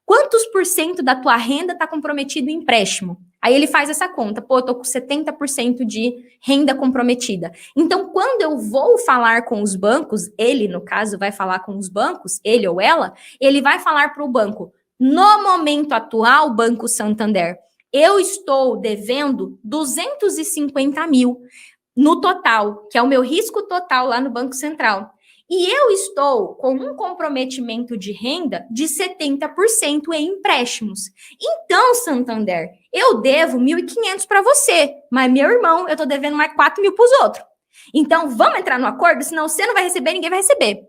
quantos por cento da tua renda está comprometido em empréstimo? Aí ele faz essa conta, pô, eu tô com 70% de renda comprometida. Então, quando eu vou falar com os bancos, ele, no caso, vai falar com os bancos, ele ou ela, ele vai falar para o banco, no momento atual, Banco Santander, eu estou devendo 250 mil no total, que é o meu risco total lá no Banco Central. E eu estou com um comprometimento de renda de 70% em empréstimos. Então, Santander, eu devo 1.500 para você, mas meu irmão, eu estou devendo mais 4 mil para os outros. Então, vamos entrar no acordo, senão você não vai receber, ninguém vai receber.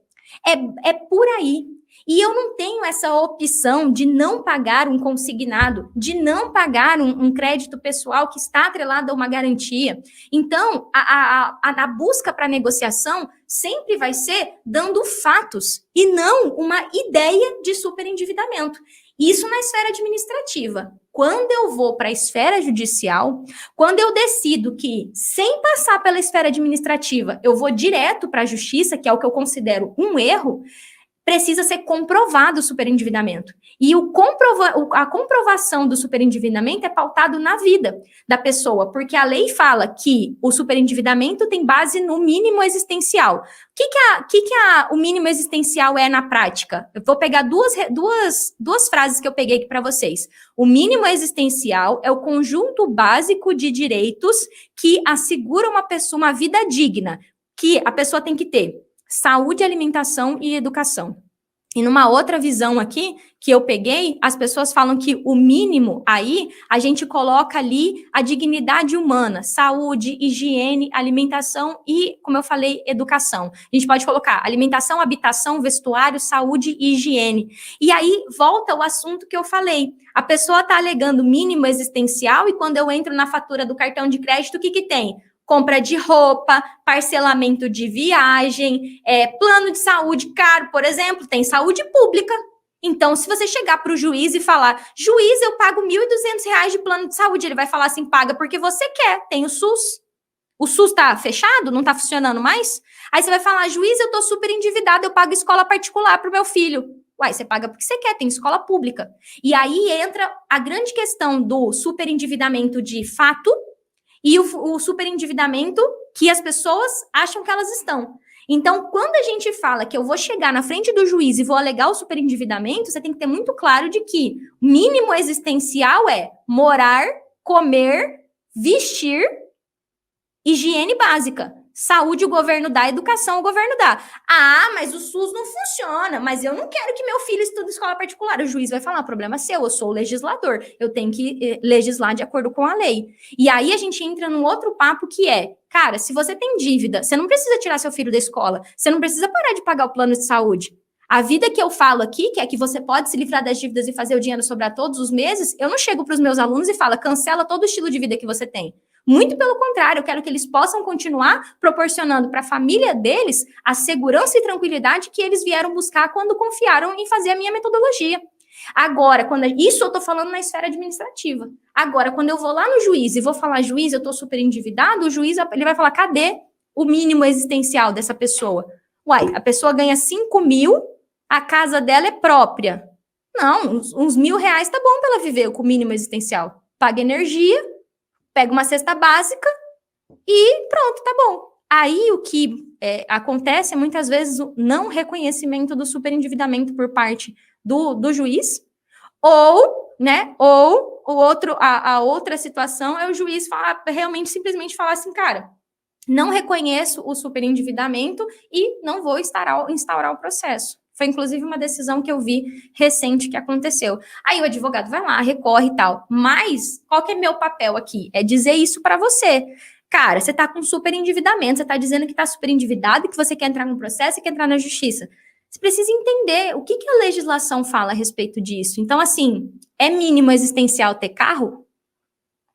É por aí. E eu não tenho essa opção de não pagar um consignado, de não pagar um crédito pessoal que está atrelado a uma garantia. Então, a busca para negociação sempre vai ser dando fatos e não uma ideia de superendividamento. Isso na esfera administrativa. Quando eu vou para a esfera judicial, quando eu decido que, sem passar pela esfera administrativa, eu vou direto para a justiça, que é o que eu considero um erro, precisa ser comprovado o superendividamento. E a comprovação do superendividamento é pautado na vida da pessoa, porque a lei fala que o superendividamento tem base no mínimo existencial. O que o mínimo existencial é na prática? Eu vou pegar duas frases que eu peguei aqui para vocês. O mínimo existencial é o conjunto básico de direitos que asseguram uma pessoa uma vida digna, que a pessoa tem que ter. Saúde, alimentação e educação. E numa outra visão aqui, que eu peguei, as pessoas falam que o mínimo aí, a gente coloca ali a dignidade humana, saúde, higiene, alimentação e, como eu falei, educação. A gente pode colocar alimentação, habitação, vestuário, saúde e higiene. E aí volta o assunto que eu falei. A pessoa está alegando mínimo existencial e quando eu entro na fatura do cartão de crédito, o que tem? Compra de roupa, parcelamento de viagem, plano de saúde caro, por exemplo, tem saúde pública. Então, se você chegar para o juiz e falar, juiz, eu pago R$1.200 de plano de saúde, ele vai falar assim, paga porque você quer, tem o SUS. O SUS está fechado, não está funcionando mais? Aí você vai falar, juiz, eu estou super endividado, eu pago escola particular para o meu filho. Uai, você paga porque você quer, tem escola pública. E aí entra a grande questão do superendividamento de fato e o superendividamento que as pessoas acham que elas estão. Então, quando a gente fala que eu vou chegar na frente do juiz e vou alegar o superendividamento, você tem que ter muito claro de que o mínimo existencial é morar, comer, vestir, higiene básica. Saúde o governo dá, educação o governo dá. Ah, mas o SUS não funciona, mas eu não quero que meu filho estude escola particular. O juiz vai falar, problema seu, eu sou o legislador, eu tenho que legislar de acordo com a lei. E aí a gente entra num outro papo que é, cara, se você tem dívida, você não precisa tirar seu filho da escola, você não precisa parar de pagar o plano de saúde. A vida que eu falo aqui, que é que você pode se livrar das dívidas e fazer o dinheiro sobrar todos os meses, eu não chego para os meus alunos e falo, cancela todo o estilo de vida que você tem. Muito pelo contrário, eu quero que eles possam continuar proporcionando para a família deles a segurança e tranquilidade que eles vieram buscar quando confiaram em fazer a minha metodologia. Agora, isso eu estou falando na esfera administrativa. Agora, quando eu vou lá no juiz e vou falar, juiz, eu estou super endividado, o juiz ele vai falar, cadê o mínimo existencial dessa pessoa? Uai, a pessoa ganha 5 mil, a casa dela é própria. Não, uns R$ 1.000 tá bom para ela viver com o mínimo existencial. Paga energia, pega uma cesta básica e pronto, tá bom. Aí o que acontece é muitas vezes o não reconhecimento do superendividamento por parte do juiz, ou, né, ou a outra situação é o juiz realmente simplesmente falar assim, cara, não reconheço o superendividamento e não vou instaurar o processo. Foi, inclusive, uma decisão que eu vi recente que aconteceu. Aí o advogado vai lá, recorre e tal. Mas, qual que é meu papel aqui? É dizer isso para você. Cara, você tá com superendividamento, você tá dizendo que tá superendividado e que você quer entrar no processo e quer entrar na justiça. Você precisa entender o que a legislação fala a respeito disso. Então, assim, é mínimo existencial ter carro?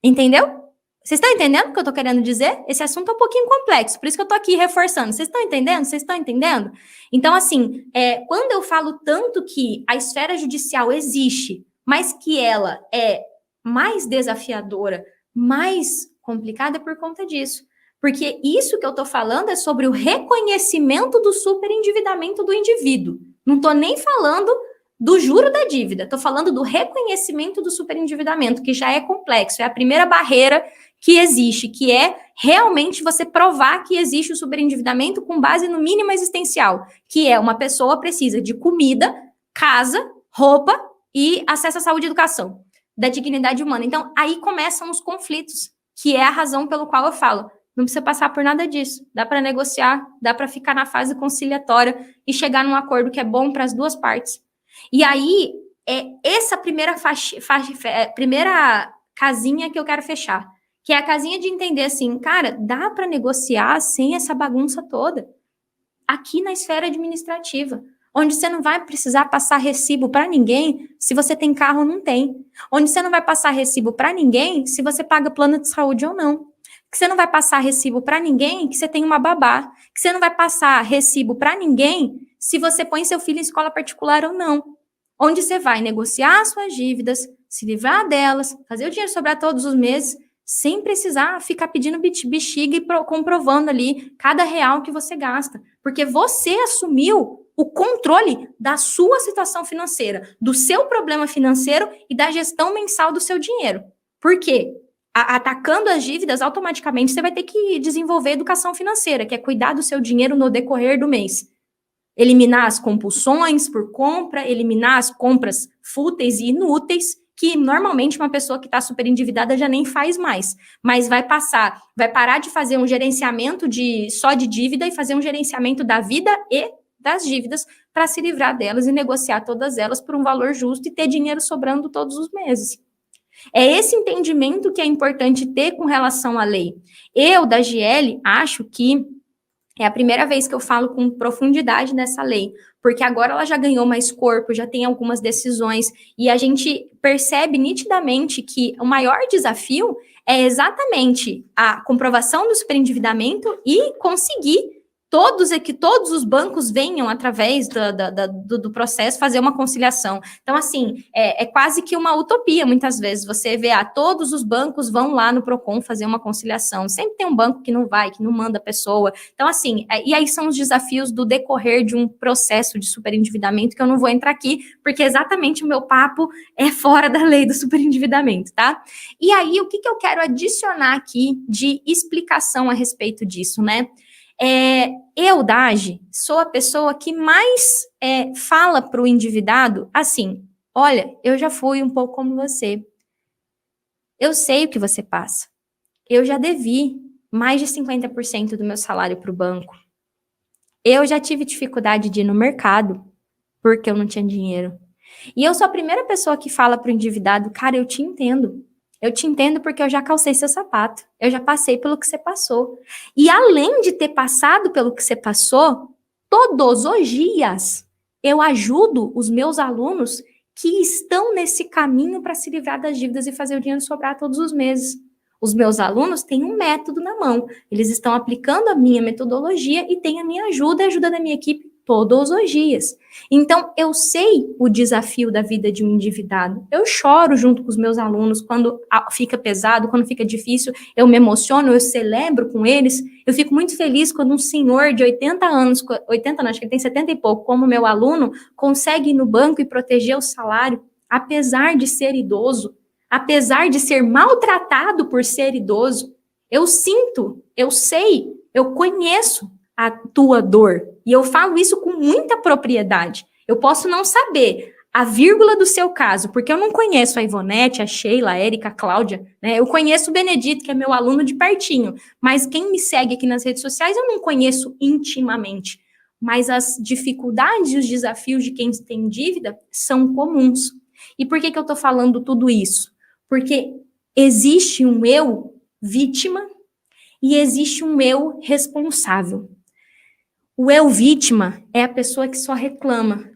Entendeu? Vocês estão entendendo o que eu estou querendo dizer? Esse assunto é um pouquinho complexo, por isso que eu estou aqui reforçando. Vocês estão entendendo? Vocês estão entendendo? Então, assim, quando eu falo tanto que a esfera judicial existe, mas que ela é mais desafiadora, mais complicada, é por conta disso. Porque isso que eu estou falando é sobre o reconhecimento do superendividamento do indivíduo. Não estou nem falando do juro da dívida, estou falando do reconhecimento do superendividamento, que já é complexo, é a primeira barreira que existe, que é realmente você provar que existe o superendividamento com base no mínimo existencial, que é uma pessoa precisa de comida, casa, roupa e acesso à saúde e educação, da dignidade humana. Então, aí começam os conflitos, que é a razão pelo qual eu falo, não precisa passar por nada disso, dá para negociar, dá para ficar na fase conciliatória e chegar num acordo que é bom para as duas partes. E aí, é essa primeira casinha que eu quero fechar, que é a casinha de entender assim, cara, dá para negociar sem essa bagunça toda, aqui na esfera administrativa, onde você não vai precisar passar recibo para ninguém se você tem carro ou não tem, onde você não vai passar recibo para ninguém se você paga plano de saúde ou não, que você não vai passar recibo para ninguém que você tem uma babá, que você não vai passar recibo para ninguém se você põe seu filho em escola particular ou não, onde você vai negociar suas dívidas, se livrar delas, fazer o dinheiro sobrar todos os meses, sem precisar ficar pedindo bexiga e comprovando ali cada real que você gasta, porque você assumiu o controle da sua situação financeira, do seu problema financeiro e da gestão mensal do seu dinheiro. Por quê? Atacando as dívidas, automaticamente você vai ter que desenvolver educação financeira, que é cuidar do seu dinheiro no decorrer do mês. Eliminar as compulsões por compra, eliminar as compras fúteis e inúteis, que normalmente uma pessoa que está super endividada já nem faz mais, mas vai parar de fazer um gerenciamento só de dívida e fazer um gerenciamento da vida e das dívidas para se livrar delas e negociar todas elas por um valor justo e ter dinheiro sobrando todos os meses. É esse entendimento que é importante ter com relação à lei. Eu, da GL, acho que é a primeira vez que eu falo com profundidade dessa lei, porque agora ela já ganhou mais corpo, já tem algumas decisões, e a gente percebe nitidamente que o maior desafio é exatamente a comprovação do superendividamento e conseguir todos os bancos venham, através do processo, fazer uma conciliação. Então, assim, é quase que uma utopia, muitas vezes, você vê, todos os bancos vão lá no PROCON fazer uma conciliação. Sempre tem um banco que não vai, que não manda a pessoa. Então, assim, e aí são os desafios do decorrer de um processo de superendividamento, que eu não vou entrar aqui, porque exatamente o meu papo é fora da lei do superendividamento, tá? E aí, o que eu quero adicionar aqui de explicação a respeito disso, né? Eu, Dagi, sou a pessoa que mais fala para o endividado assim: olha, eu já fui um pouco como você. Eu sei o que você passa. Eu já devi mais de 50% do meu salário para o banco. Eu já tive dificuldade de ir no mercado porque eu não tinha dinheiro. E eu sou a primeira pessoa que fala para o endividado: cara, eu te entendo. Eu te entendo porque eu já calcei seu sapato. Eu já passei pelo que você passou. E além de ter passado pelo que você passou, todos os dias eu ajudo os meus alunos que estão nesse caminho para se livrar das dívidas e fazer o dinheiro sobrar todos os meses. Os meus alunos têm um método na mão. Eles estão aplicando a minha metodologia e têm a minha ajuda e a ajuda da minha equipe todos os dias. Então, eu sei o desafio da vida de um endividado. Eu choro junto com os meus alunos quando fica pesado, quando fica difícil, eu me emociono, eu celebro com eles. Eu fico muito feliz quando um senhor de 80 anos, 80 não, acho que ele tem 70 e pouco, como meu aluno, consegue ir no banco e proteger o salário, apesar de ser idoso, apesar de ser maltratado por ser idoso. Eu sinto, eu sei, eu conheço a tua dor. E eu falo isso com muita propriedade. Eu posso não saber a vírgula do seu caso, porque eu não conheço a Ivonete, a Sheila, a Érica, a Cláudia, né? Eu conheço o Benedito, que é meu aluno de pertinho, mas quem me segue aqui nas redes sociais eu não conheço intimamente. Mas as dificuldades e os desafios de quem tem dívida são comuns. E por que eu tô falando tudo isso? Porque existe um eu vítima e existe um eu responsável. O eu vítima é a pessoa que só reclama.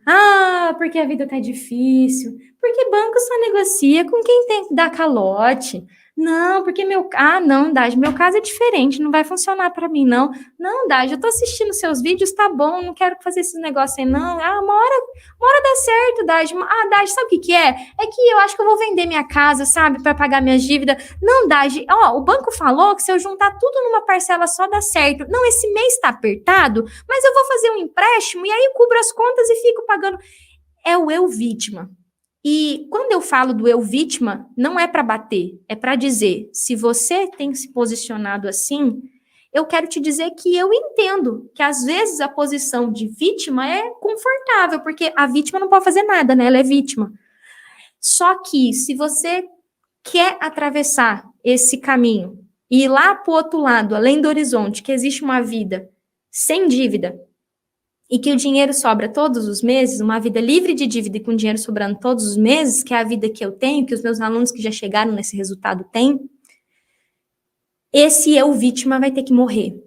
Porque a vida tá difícil. Porque banco só negocia com quem tem que dar calote. Não, porque não, Dagi, meu caso é diferente, não vai funcionar para mim, não. Não, Dagi, eu tô assistindo seus vídeos, tá bom, não quero fazer esses negócios aí, não. Uma hora dá certo, Dagi. Dagi, sabe o que é? É que eu acho que eu vou vender minha casa, sabe, para pagar minhas dívidas. Não, Dagi, o banco falou que se eu juntar tudo numa parcela só dá certo. Não, esse mês tá apertado, mas eu vou fazer um empréstimo e aí eu cubro as contas e fico pagando. É o eu vítima. E quando eu falo do eu vítima, não é para bater, é para dizer, se você tem se posicionado assim, eu quero te dizer que eu entendo que às vezes a posição de vítima é confortável, porque a vítima não pode fazer nada, né? Ela é vítima. Só que se você quer atravessar esse caminho e ir lá para o outro lado, além do horizonte, que existe uma vida sem dívida, e que o dinheiro sobra todos os meses, uma vida livre de dívida e com dinheiro sobrando todos os meses, que é a vida que eu tenho, que os meus alunos que já chegaram nesse resultado têm, esse eu vítima vai ter que morrer.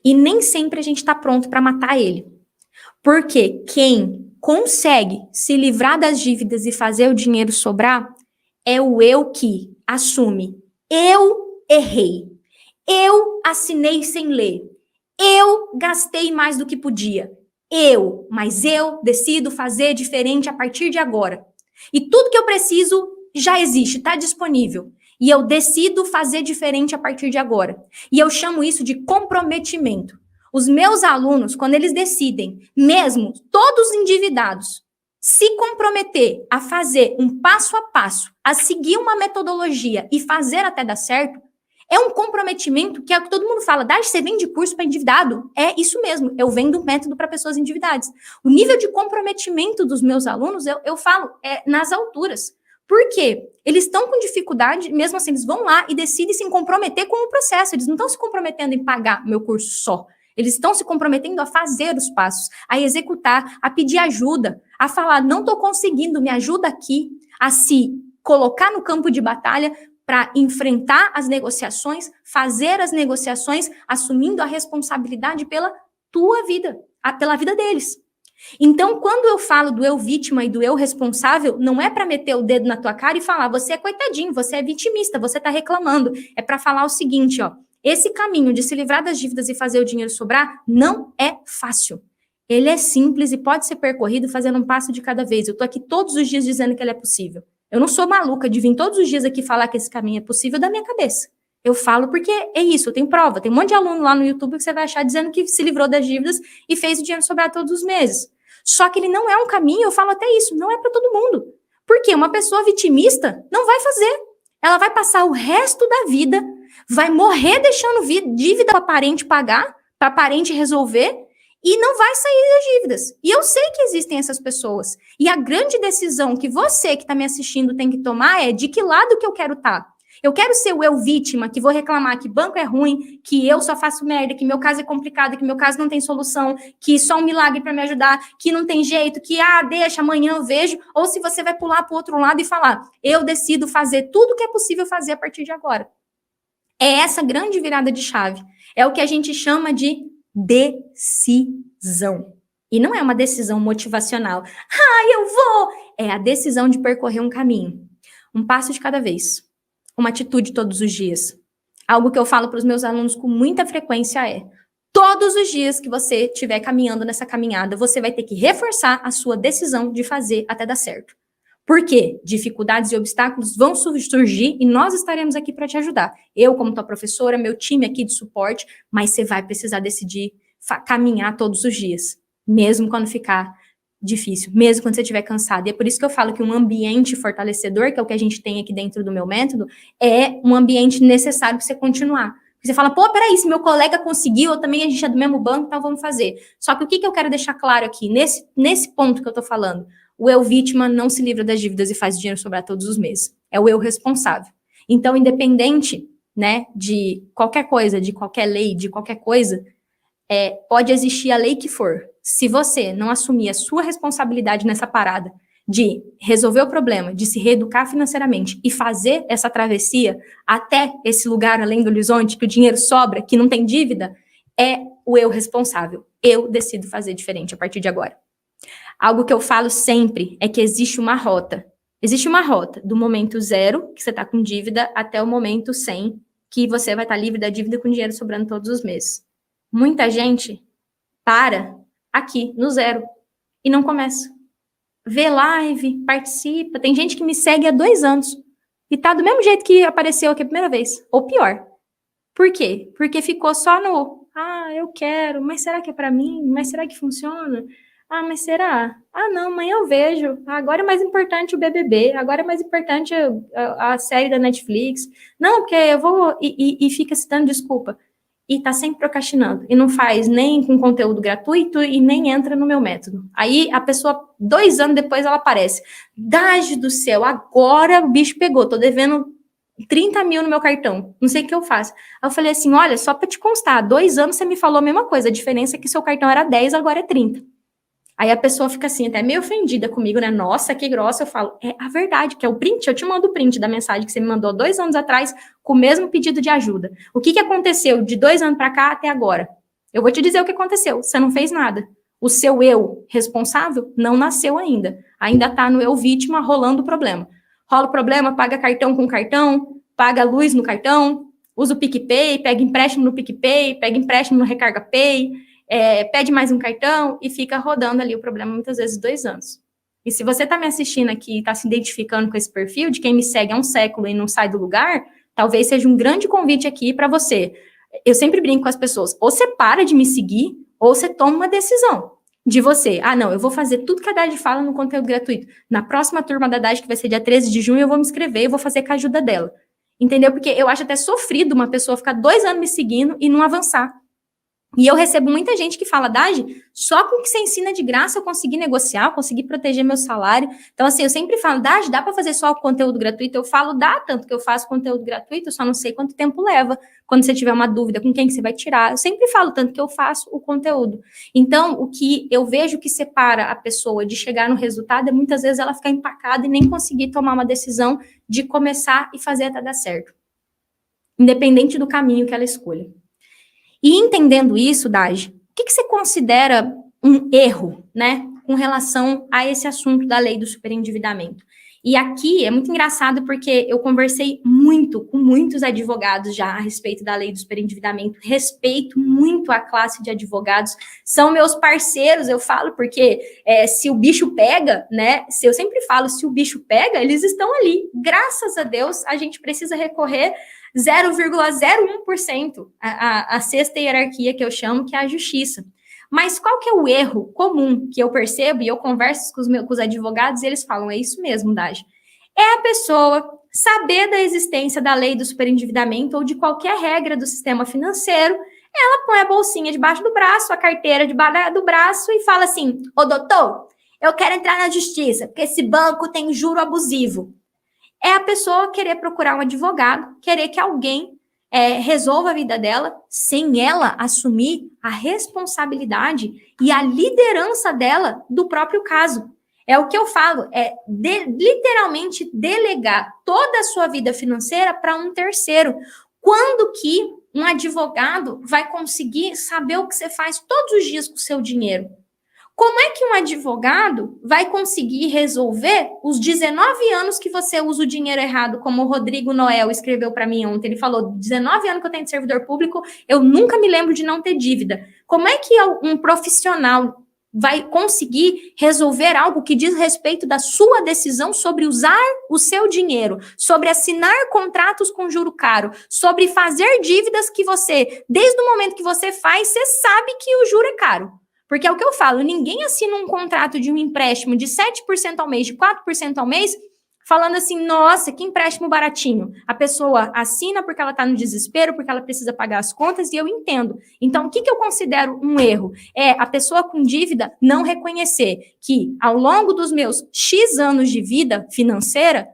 E nem sempre a gente está pronto para matar ele. Porque quem consegue se livrar das dívidas e fazer o dinheiro sobrar é o eu que assume: eu errei, eu assinei sem ler, eu gastei mais do que podia. Mas eu decido fazer diferente a partir de agora. E tudo que eu preciso já existe, está disponível. E eu decido fazer diferente a partir de agora. E eu chamo isso de comprometimento. Os meus alunos, quando eles decidem, mesmo todos endividados, se comprometer a fazer um passo a passo, a seguir uma metodologia e fazer até dar certo, é um comprometimento que é o que todo mundo fala. Dagi, você vende curso para endividado? É isso mesmo, eu vendo um método para pessoas endividadas. O nível de comprometimento dos meus alunos, eu falo, é nas alturas. Por quê? Eles estão com dificuldade, mesmo assim, eles vão lá e decidem se comprometer com o processo. Eles não estão se comprometendo em pagar meu curso só. Eles estão se comprometendo a fazer os passos, a executar, a pedir ajuda, a falar, não estou conseguindo, me ajuda aqui, a se colocar no campo de batalha para enfrentar as negociações, fazer as negociações, assumindo a responsabilidade pela tua vida, pela vida deles. Então, quando eu falo do eu vítima e do eu responsável, não é para meter o dedo na tua cara e falar, você é coitadinho, você é vitimista, você está reclamando. É para falar o seguinte, esse caminho de se livrar das dívidas e fazer o dinheiro sobrar não é fácil. Ele é simples e pode ser percorrido fazendo um passo de cada vez. Eu tô aqui todos os dias dizendo que ele é possível. Eu não sou maluca de vir todos os dias aqui falar que esse caminho é possível da minha cabeça. Eu falo porque é isso, eu tenho prova. Tem um monte de aluno lá no YouTube que você vai achar dizendo que se livrou das dívidas e fez o dinheiro sobrar todos os meses. Só que ele não é um caminho, eu falo até isso, não é para todo mundo. Porque uma pessoa vitimista não vai fazer. Ela vai passar o resto da vida, vai morrer deixando dívida para parente pagar, para parente resolver, e não vai sair das dívidas. E eu sei que existem essas pessoas. E a grande decisão que você que está me assistindo tem que tomar é de que lado que eu quero estar. Eu quero ser o eu vítima, que vou reclamar que banco é ruim, que eu só faço merda, que meu caso é complicado, que meu caso não tem solução, que só um milagre para me ajudar, que não tem jeito, que deixa, amanhã eu vejo. Ou se você vai pular para o outro lado e falar, eu decido fazer tudo o que é possível fazer a partir de agora. É essa grande virada de chave. É o que a gente chama de decisão. E não é uma decisão motivacional. Eu vou! É a decisão de percorrer um caminho. Um passo de cada vez. Uma atitude todos os dias. Algo que eu falo para os meus alunos com muita frequência é: todos os dias que você estiver caminhando nessa caminhada, você vai ter que reforçar a sua decisão de fazer até dar certo. Por quê? Dificuldades e obstáculos vão surgir e nós estaremos aqui para te ajudar. Eu, como tua professora, meu time aqui de suporte, mas você vai precisar decidir caminhar todos os dias, mesmo quando ficar difícil, mesmo quando você estiver cansado. E é por isso que eu falo que um ambiente fortalecedor, que é o que a gente tem aqui dentro do meu método, é um ambiente necessário para você continuar. Você fala, peraí, se meu colega conseguiu, eu também, a gente é do mesmo banco, então vamos fazer. Só que o que eu quero deixar claro aqui, nesse ponto que eu tô falando, o eu vítima não se livra das dívidas e faz dinheiro sobrar todos os meses. É o eu responsável. Então, independente, né, de qualquer coisa, de qualquer lei, de qualquer coisa, pode existir a lei que for. Se você não assumir a sua responsabilidade nessa parada de resolver o problema, de se reeducar financeiramente e fazer essa travessia até esse lugar além do horizonte, que o dinheiro sobra, que não tem dívida, é o eu responsável. Eu decido fazer diferente a partir de agora. Algo que eu falo sempre é que existe uma rota. Existe uma rota do momento 0, que você está com dívida, até o momento 100, que você vai estar livre da dívida com dinheiro sobrando todos os meses. Muita gente para aqui, no 0, e não começa. Vê live, participa. Tem gente que me segue há 2 anos e tá do mesmo jeito que apareceu aqui a primeira vez, ou pior. Por quê? Porque ficou só no, eu quero, mas será que é pra mim? Mas será que funciona? Mas será? Não, amanhã eu vejo. Agora é mais importante o BBB, agora é mais importante a série da Netflix. Não, porque eu vou... E fica se dando desculpa. E tá sempre procrastinando. E não faz nem com conteúdo gratuito e nem entra no meu método. Aí a pessoa, 2 anos depois, ela aparece. Dade do céu, agora o bicho pegou. Tô devendo 30 mil no meu cartão. Não sei o que eu faço. Aí eu falei assim, olha, só pra te constar, 2 anos você me falou a mesma coisa. A diferença é que seu cartão era 10, agora é 30. Aí a pessoa fica assim, até meio ofendida comigo, né? Nossa, que grossa. Eu falo, é a verdade, que é o print. Eu te mando o print da mensagem que você me mandou 2 anos atrás com o mesmo pedido de ajuda. O que aconteceu de 2 anos para cá até agora? Eu vou te dizer o que aconteceu. Você não fez nada. O seu eu responsável não nasceu ainda. Ainda tá no eu vítima rolando o problema. Rola o problema, paga cartão com cartão, paga luz no cartão, usa o PicPay, pega empréstimo no PicPay, pega empréstimo no Recarga Pay, pede mais um cartão e fica rodando ali o problema muitas vezes 2 anos. E se você está me assistindo aqui e está se identificando com esse perfil de quem me segue há um século e não sai do lugar, talvez seja um grande convite aqui para você. Eu sempre brinco com as pessoas, ou você para de me seguir, ou você toma uma decisão de você. Não, eu vou fazer tudo que a Dade fala no conteúdo gratuito. Na próxima turma da Dade, que vai ser dia 13 de junho, eu vou me inscrever e vou fazer com a ajuda dela. Entendeu? Porque eu acho até sofrido uma pessoa ficar 2 anos me seguindo e não avançar. E eu recebo muita gente que fala, Dade, só com o que você ensina de graça eu consegui negociar, eu consegui proteger meu salário. Então, assim, eu sempre falo, Dade, dá para fazer só o conteúdo gratuito? Eu falo, dá, tanto que eu faço conteúdo gratuito, eu só não sei quanto tempo leva. Quando você tiver uma dúvida com quem que você vai tirar, eu sempre falo, tanto que eu faço o conteúdo. Então, o que eu vejo que separa a pessoa de chegar no resultado é muitas vezes ela ficar empacada e nem conseguir tomar uma decisão de começar e fazer até dar certo. Independente do caminho que ela escolha. E entendendo isso, Dade, o que você considera um erro, né, com relação a esse assunto da lei do superendividamento? E aqui é muito engraçado porque eu conversei muito com muitos advogados já a respeito da lei do superendividamento, respeito muito a classe de advogados, são meus parceiros, eu falo, porque se o bicho pega, né, eu sempre falo, se o bicho pega, eles estão ali. Graças a Deus, a gente precisa recorrer 0,01% a sexta hierarquia que eu chamo, que é a justiça. Mas qual que é o erro comum que eu percebo e eu converso com os advogados e eles falam, é isso mesmo, Dagi. É a pessoa saber da existência da lei do superendividamento ou de qualquer regra do sistema financeiro, ela põe a bolsinha debaixo do braço, a carteira debaixo do braço e fala assim, ô doutor, eu quero entrar na justiça, porque esse banco tem juro abusivo. É a pessoa querer procurar um advogado, querer que alguém resolva a vida dela, sem ela assumir a responsabilidade e a liderança dela do próprio caso. É o que eu falo, literalmente delegar toda a sua vida financeira para um terceiro. Quando que um advogado vai conseguir saber o que você faz todos os dias com o seu dinheiro? Como é que um advogado vai conseguir resolver os 19 anos que você usa o dinheiro errado, como o Rodrigo Noel escreveu para mim ontem? Ele falou, 19 anos que eu tenho de servidor público, eu nunca me lembro de não ter dívida. Como é que um profissional vai conseguir resolver algo que diz respeito da sua decisão sobre usar o seu dinheiro, sobre assinar contratos com juro caro, sobre fazer dívidas que você, desde o momento que você faz, você sabe que o juro é caro? Porque é o que eu falo, ninguém assina um contrato de um empréstimo de 7% ao mês, de 4% ao mês, falando assim, nossa, que empréstimo baratinho. A pessoa assina porque ela está no desespero, porque ela precisa pagar as contas, e eu entendo. Então, o que eu considero um erro? É a pessoa com dívida não reconhecer que, ao longo dos meus X anos de vida financeira,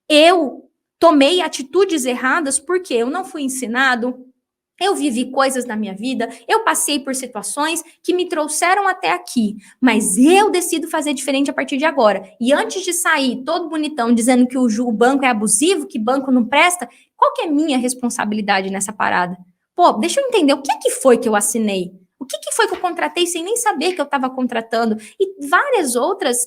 eu tomei atitudes erradas porque eu não fui ensinado, eu vivi coisas na minha vida, eu passei por situações que me trouxeram até aqui, mas eu decido fazer diferente a partir de agora. E antes de sair todo bonitão dizendo que o banco é abusivo, que banco não presta, qual que é a minha responsabilidade nessa parada? Pô, deixa eu entender, o que foi que eu assinei? O que foi que eu contratei sem nem saber que eu estava contratando? E várias outras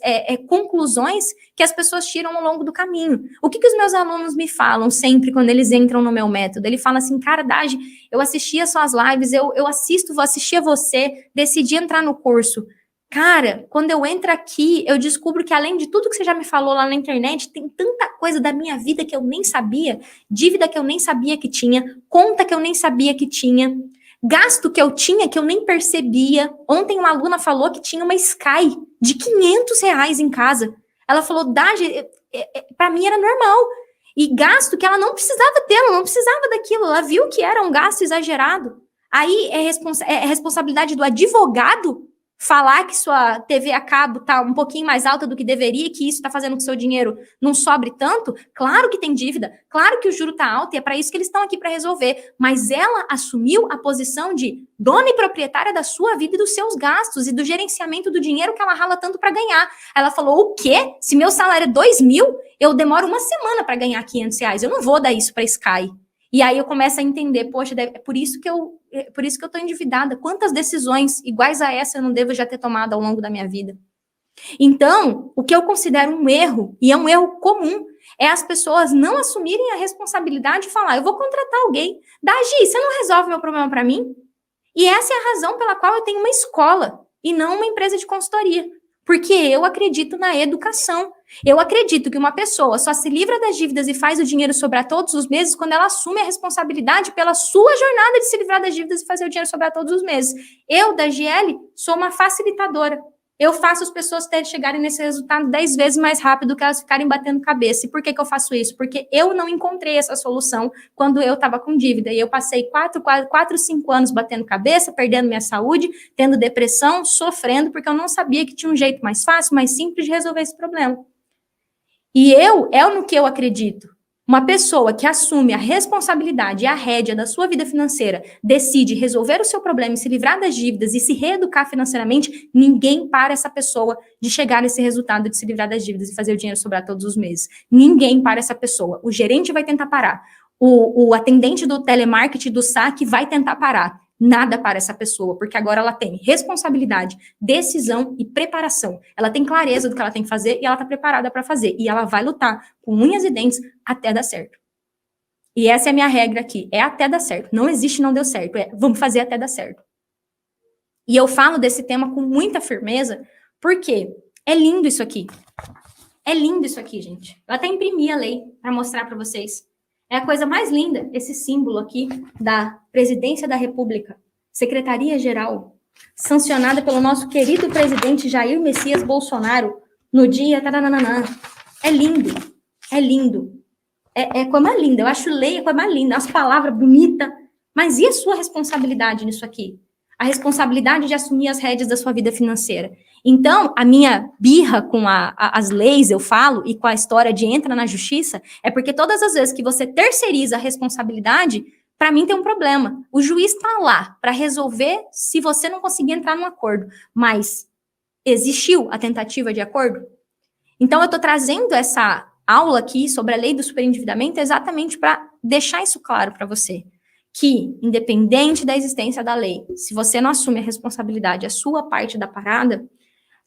conclusões que as pessoas tiram ao longo do caminho. O que os meus alunos me falam sempre quando eles entram no meu método? Ele fala assim, cara, Dagi, eu assistia suas lives, eu assistia você, decidi entrar no curso. Cara, quando eu entro aqui, eu descubro que além de tudo que você já me falou lá na internet, tem tanta coisa da minha vida que eu nem sabia, dívida que eu nem sabia que tinha, conta que eu nem sabia que tinha, gasto que eu tinha que eu nem percebia. Ontem uma aluna falou que tinha uma Sky de R$ 500 em casa. Ela falou, Dagi, para mim era normal. E gasto que ela não precisava ter, ela não precisava daquilo. Ela viu que era um gasto exagerado. Aí é responsabilidade do advogado falar que sua TV a cabo está um pouquinho mais alta do que deveria, que isso está fazendo com que seu dinheiro não sobre tanto. Claro que tem dívida, claro que o juro está alto e é para isso que eles estão aqui para resolver. Mas ela assumiu a posição de dona e proprietária da sua vida e dos seus gastos e do gerenciamento do dinheiro que ela rala tanto para ganhar. Ela falou, o quê? Se meu salário é 2.000, eu demoro uma semana para ganhar R$ 500. Eu não vou dar isso para Sky. E aí eu começo a entender, poxa, é por isso que eu estou endividada. Quantas decisões iguais a essa eu não devo já ter tomado ao longo da minha vida? Então, o que eu considero um erro, e é um erro comum, é as pessoas não assumirem a responsabilidade de falar, eu vou contratar alguém. Dagi, você não resolve meu problema para mim? E essa é a razão pela qual eu tenho uma escola e não uma empresa de consultoria. Porque eu acredito na educação. Eu acredito que uma pessoa só se livra das dívidas e faz o dinheiro sobrar todos os meses quando ela assume a responsabilidade pela sua jornada de se livrar das dívidas e fazer o dinheiro sobrar todos os meses. Eu, da GL, sou uma facilitadora. Eu faço as pessoas chegarem nesse resultado 10 vezes mais rápido que elas ficarem batendo cabeça. E por que eu faço isso? Porque eu não encontrei essa solução quando eu estava com dívida. E eu passei 5 anos batendo cabeça, perdendo minha saúde, tendo depressão, sofrendo, porque eu não sabia que tinha um jeito mais fácil, mais simples de resolver esse problema. E é no que eu acredito. Uma pessoa que assume a responsabilidade e a rédea da sua vida financeira, decide resolver o seu problema e se livrar das dívidas e se reeducar financeiramente, ninguém para essa pessoa de chegar nesse resultado de se livrar das dívidas e fazer o dinheiro sobrar todos os meses. Ninguém para essa pessoa. O gerente vai tentar parar. O atendente do telemarketing, do saque, vai tentar parar. nada para essa pessoa, porque agora ela tem responsabilidade, decisão e preparação. Ela tem clareza do que ela tem que fazer e ela está preparada para fazer. E ela vai lutar com unhas e dentes até dar certo. E essa é a minha regra aqui, é até dar certo. Não existe não deu certo, vamos fazer até dar certo. E eu falo desse tema com muita firmeza, porque é lindo isso aqui. É lindo isso aqui, gente. Eu até imprimi a lei para mostrar para vocês. É a coisa mais linda, esse símbolo aqui da Presidência da República, Secretaria-Geral, sancionada pelo nosso querido presidente Jair Messias Bolsonaro, no dia... Taranana. É lindo, é lindo. É coisa mais linda, eu acho lei a coisa mais linda, as palavras bonitas, mas e a sua responsabilidade nisso aqui? A responsabilidade de assumir as rédeas da sua vida financeira. Então, a minha birra com as leis, eu falo, e com a história de entra na justiça, é porque todas as vezes que você terceiriza a responsabilidade, para mim tem um problema. O juiz está lá para resolver se você não conseguir entrar num acordo, mas existiu a tentativa de acordo? Então, eu estou trazendo essa aula aqui sobre a lei do superendividamento exatamente para deixar isso claro para você. Que, independente da existência da lei, se você não assume a responsabilidade, a sua parte da parada,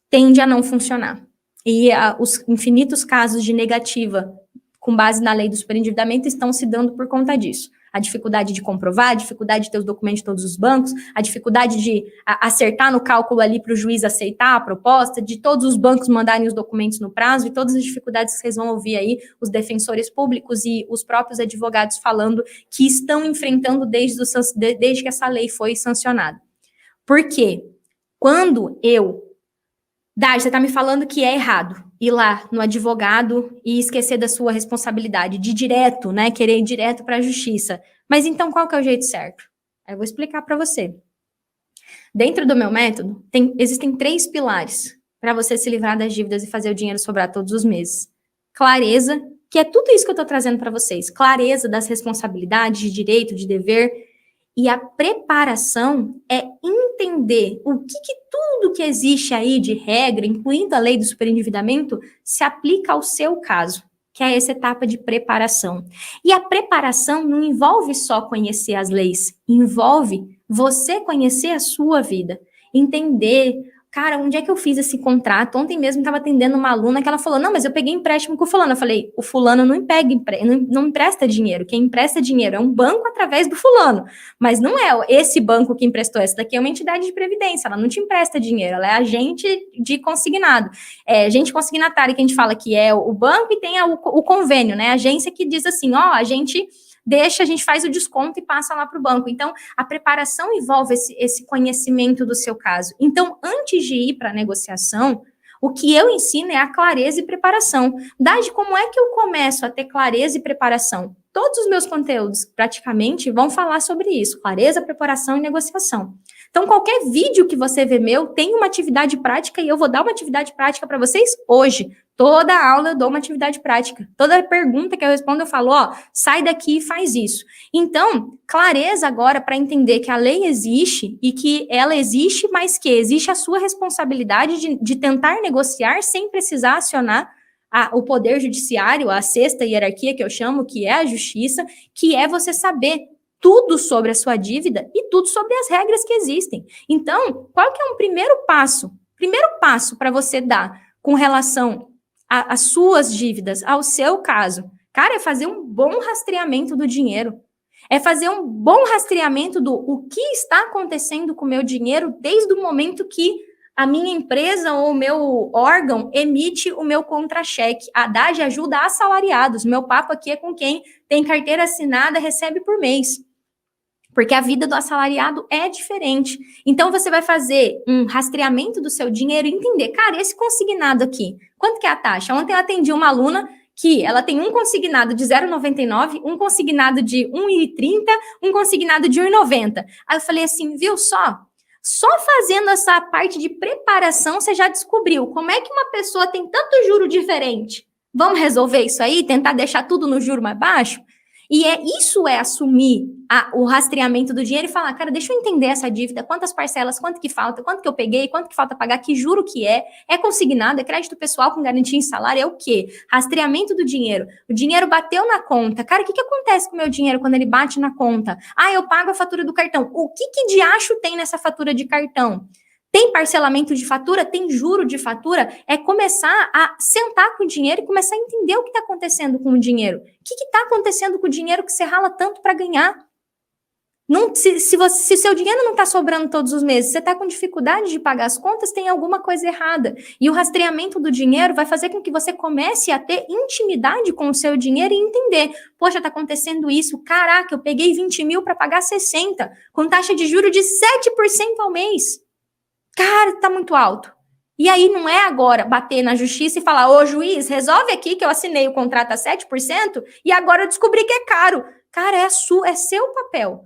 tende a não funcionar. E os infinitos casos de negativa com base na lei do superendividamento estão se dando por conta disso. A dificuldade de comprovar, a dificuldade de ter os documentos de todos os bancos, a dificuldade de acertar no cálculo ali para o juiz aceitar a proposta, de todos os bancos mandarem os documentos no prazo, e todas as dificuldades que vocês vão ouvir aí, os defensores públicos e os próprios advogados falando que estão enfrentando desde que essa lei foi sancionada. Por quê? Quando Dai, você está me falando que é errado ir lá no advogado e esquecer da sua responsabilidade, de direto, né, querer ir direto para a justiça. Mas então qual que é o jeito certo? Eu vou explicar para você. Dentro do meu método, existem 3 pilares para você se livrar das dívidas e fazer o dinheiro sobrar todos os meses. Clareza, que é tudo isso que eu estou trazendo para vocês. Clareza das responsabilidades, de direito, de dever. E a preparação é entender o que tudo que existe aí de regra, incluindo a lei do superendividamento, se aplica ao seu caso, que é essa etapa de preparação. E a preparação não envolve só conhecer as leis, envolve você conhecer a sua vida, entender, cara, onde é que eu fiz esse contrato? Ontem mesmo estava atendendo uma aluna que ela falou, não, mas eu peguei empréstimo com o fulano. Eu falei, o fulano não empresta dinheiro. Quem empresta dinheiro é um banco através do fulano. Mas não é esse banco que emprestou. Essa daqui é uma entidade de previdência. Ela não te empresta dinheiro. Ela é agente de consignado. É agente consignatário que a gente fala que é o banco e tem o convênio, né? A agência que diz assim, ó, a gente faz o desconto e passa lá para o banco. Então, a preparação envolve esse conhecimento do seu caso. Então, antes de ir para a negociação, o que eu ensino é a clareza e preparação. Dade, como é que eu começo a ter clareza e preparação? Todos os meus conteúdos, praticamente, vão falar sobre isso. Clareza, preparação e negociação. Então, qualquer vídeo que você vê meu, tem uma atividade prática e eu vou dar uma atividade prática para vocês hoje. Toda aula eu dou uma atividade prática. Toda pergunta que eu respondo, eu falo, ó, sai daqui e faz isso. Então, clareza agora para entender que a lei existe e que ela existe, mas que existe a sua responsabilidade de tentar negociar sem precisar acionar o poder judiciário, a sexta hierarquia que eu chamo, que é a justiça, que é você saber tudo sobre a sua dívida e tudo sobre as regras que existem. Então, qual que é um primeiro passo? Primeiro passo para você dar com relação às suas dívidas, ao seu caso. Cara, é fazer um bom rastreamento do dinheiro. É fazer um bom rastreamento do o que está acontecendo com o meu dinheiro desde o momento que a minha empresa ou o meu órgão emite o meu contra-cheque. A Haddad ajuda assalariados. Meu papo aqui é com quem tem carteira assinada, recebe por mês. Porque a vida do assalariado é diferente. Então, você vai fazer um rastreamento do seu dinheiro e entender, cara, esse consignado aqui, quanto que é a taxa? Ontem eu atendi uma aluna que ela tem um consignado de 0,99, um consignado de 1,30, um consignado de 1,90. Aí eu falei assim, viu só? Só fazendo essa parte de preparação, você já descobriu como é que uma pessoa tem tanto juro diferente. Vamos resolver isso aí? Tentar deixar tudo no juro mais baixo? E isso é assumir o rastreamento do dinheiro e falar, cara, deixa eu entender essa dívida, quantas parcelas, quanto que falta, quanto que eu peguei, quanto que falta pagar, que juro que é consignado, é crédito pessoal com garantia em salário, é o quê? Rastreamento do dinheiro. O dinheiro bateu na conta. Cara, o que acontece com o meu dinheiro quando ele bate na conta? Eu pago a fatura do cartão. O que de acho tem nessa fatura de cartão? Tem parcelamento de fatura? Tem juro de fatura? É começar a sentar com o dinheiro e começar a entender o que está acontecendo com o dinheiro. O que está acontecendo com o dinheiro que você rala tanto para ganhar? Se seu dinheiro não está sobrando todos os meses, você está com dificuldade de pagar as contas, tem alguma coisa errada. E o rastreamento do dinheiro vai fazer com que você comece a ter intimidade com o seu dinheiro e entender, poxa, está acontecendo isso, caraca, eu peguei 20 mil para pagar 60, com taxa de juros de 7% ao mês. Cara, tá muito alto. E aí não é agora bater na justiça e falar, ô juiz, resolve aqui que eu assinei o contrato a 7% e agora eu descobri que é caro. Cara, é seu papel.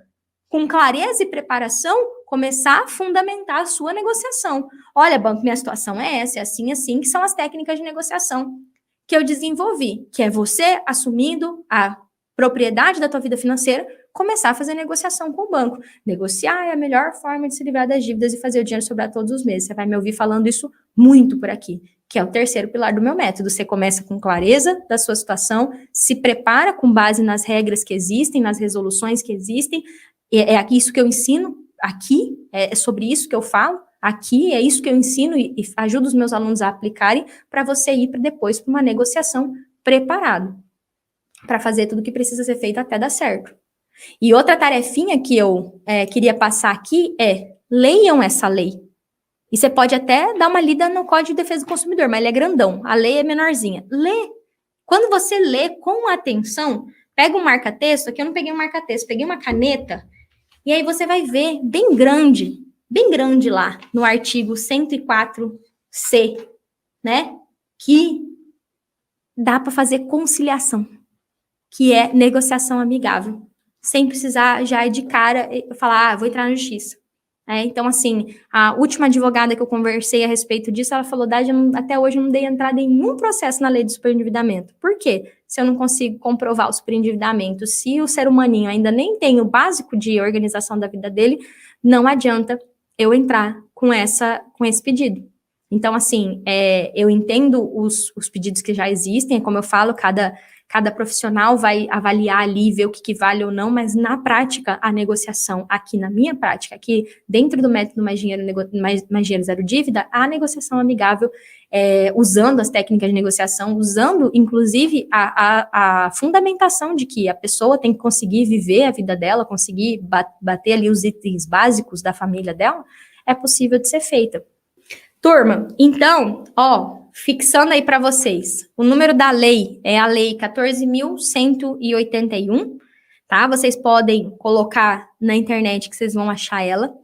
Com clareza e preparação, começar a fundamentar a sua negociação. Olha, banco, minha situação é essa, é assim, assim, que são as técnicas de negociação que eu desenvolvi, que é você assumindo a propriedade da tua vida financeira, começar a fazer negociação com o banco. Negociar é a melhor forma de se livrar das dívidas e fazer o dinheiro sobrar todos os meses. Você vai me ouvir falando isso muito por aqui, que é o terceiro pilar do meu método. Você começa com clareza da sua situação, se prepara com base nas regras que existem, nas resoluções que existem. É isso que eu ensino aqui, é sobre isso que eu falo aqui, é isso que eu ensino e ajudo os meus alunos a aplicarem para você ir depois para uma negociação preparado, para fazer tudo que precisa ser feito até dar certo. E outra tarefinha que eu queria passar aqui é, leiam essa lei. E você pode até dar uma lida no Código de Defesa do Consumidor, mas ele é grandão, a lei é menorzinha. Lê. Quando você lê com atenção, pega um marca-texto, aqui eu não peguei um marca-texto, peguei uma caneta, e aí você vai ver bem grande lá, no artigo 104C, né? Que dá para fazer conciliação, que é negociação amigável. Sem precisar já de cara falar, vou entrar na justiça. Então, assim, a última advogada que eu conversei a respeito disso, ela falou, Dade, até hoje eu não dei entrada em nenhum processo na lei de superendividamento. Por quê? Se eu não consigo comprovar o superendividamento, se o ser humaninho ainda nem tem o básico de organização da vida dele, não adianta eu entrar com esse pedido. Então, assim, eu entendo os pedidos que já existem, como eu falo, cada profissional vai avaliar ali, ver o que vale ou não, mas na prática, a negociação, aqui na minha prática, aqui dentro do método Mais Dinheiro, mais dinheiro Zero Dívida, a negociação amigável, usando as técnicas de negociação, usando, inclusive, a fundamentação de que a pessoa tem que conseguir viver a vida dela, conseguir bater ali os itens básicos da família dela, é possível de ser feita. Turma, então, fixando aí para vocês, o número da lei é a lei 14.181, tá? Vocês podem colocar na internet que vocês vão achar ela.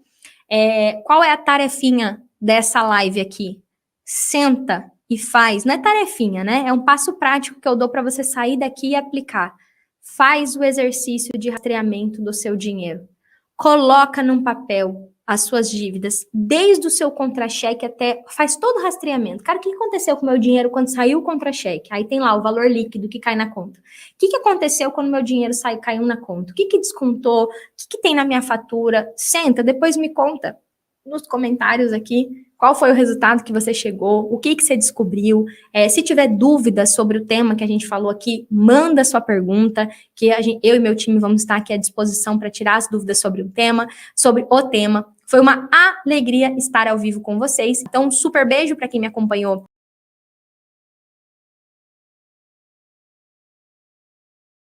Qual é a tarefinha dessa live aqui? Senta e faz, não é tarefinha, né? É um passo prático que eu dou para você sair daqui e aplicar. Faz o exercício de rastreamento do seu dinheiro. Coloca num papel as suas dívidas, desde o seu contra-cheque até, faz todo o rastreamento. Cara, o que aconteceu com o meu dinheiro quando saiu o contra-cheque? Aí tem lá o valor líquido que cai na conta. O que aconteceu quando meu dinheiro caiu na conta? O que descontou? O que tem na minha fatura? Senta, depois me conta nos comentários aqui qual foi o resultado que você chegou, o que você descobriu. Se tiver dúvidas sobre o tema que a gente falou aqui, manda sua pergunta, que eu e meu time vamos estar aqui à disposição para tirar as dúvidas sobre o tema. Foi uma alegria estar ao vivo com vocês. Então, um super beijo para quem me acompanhou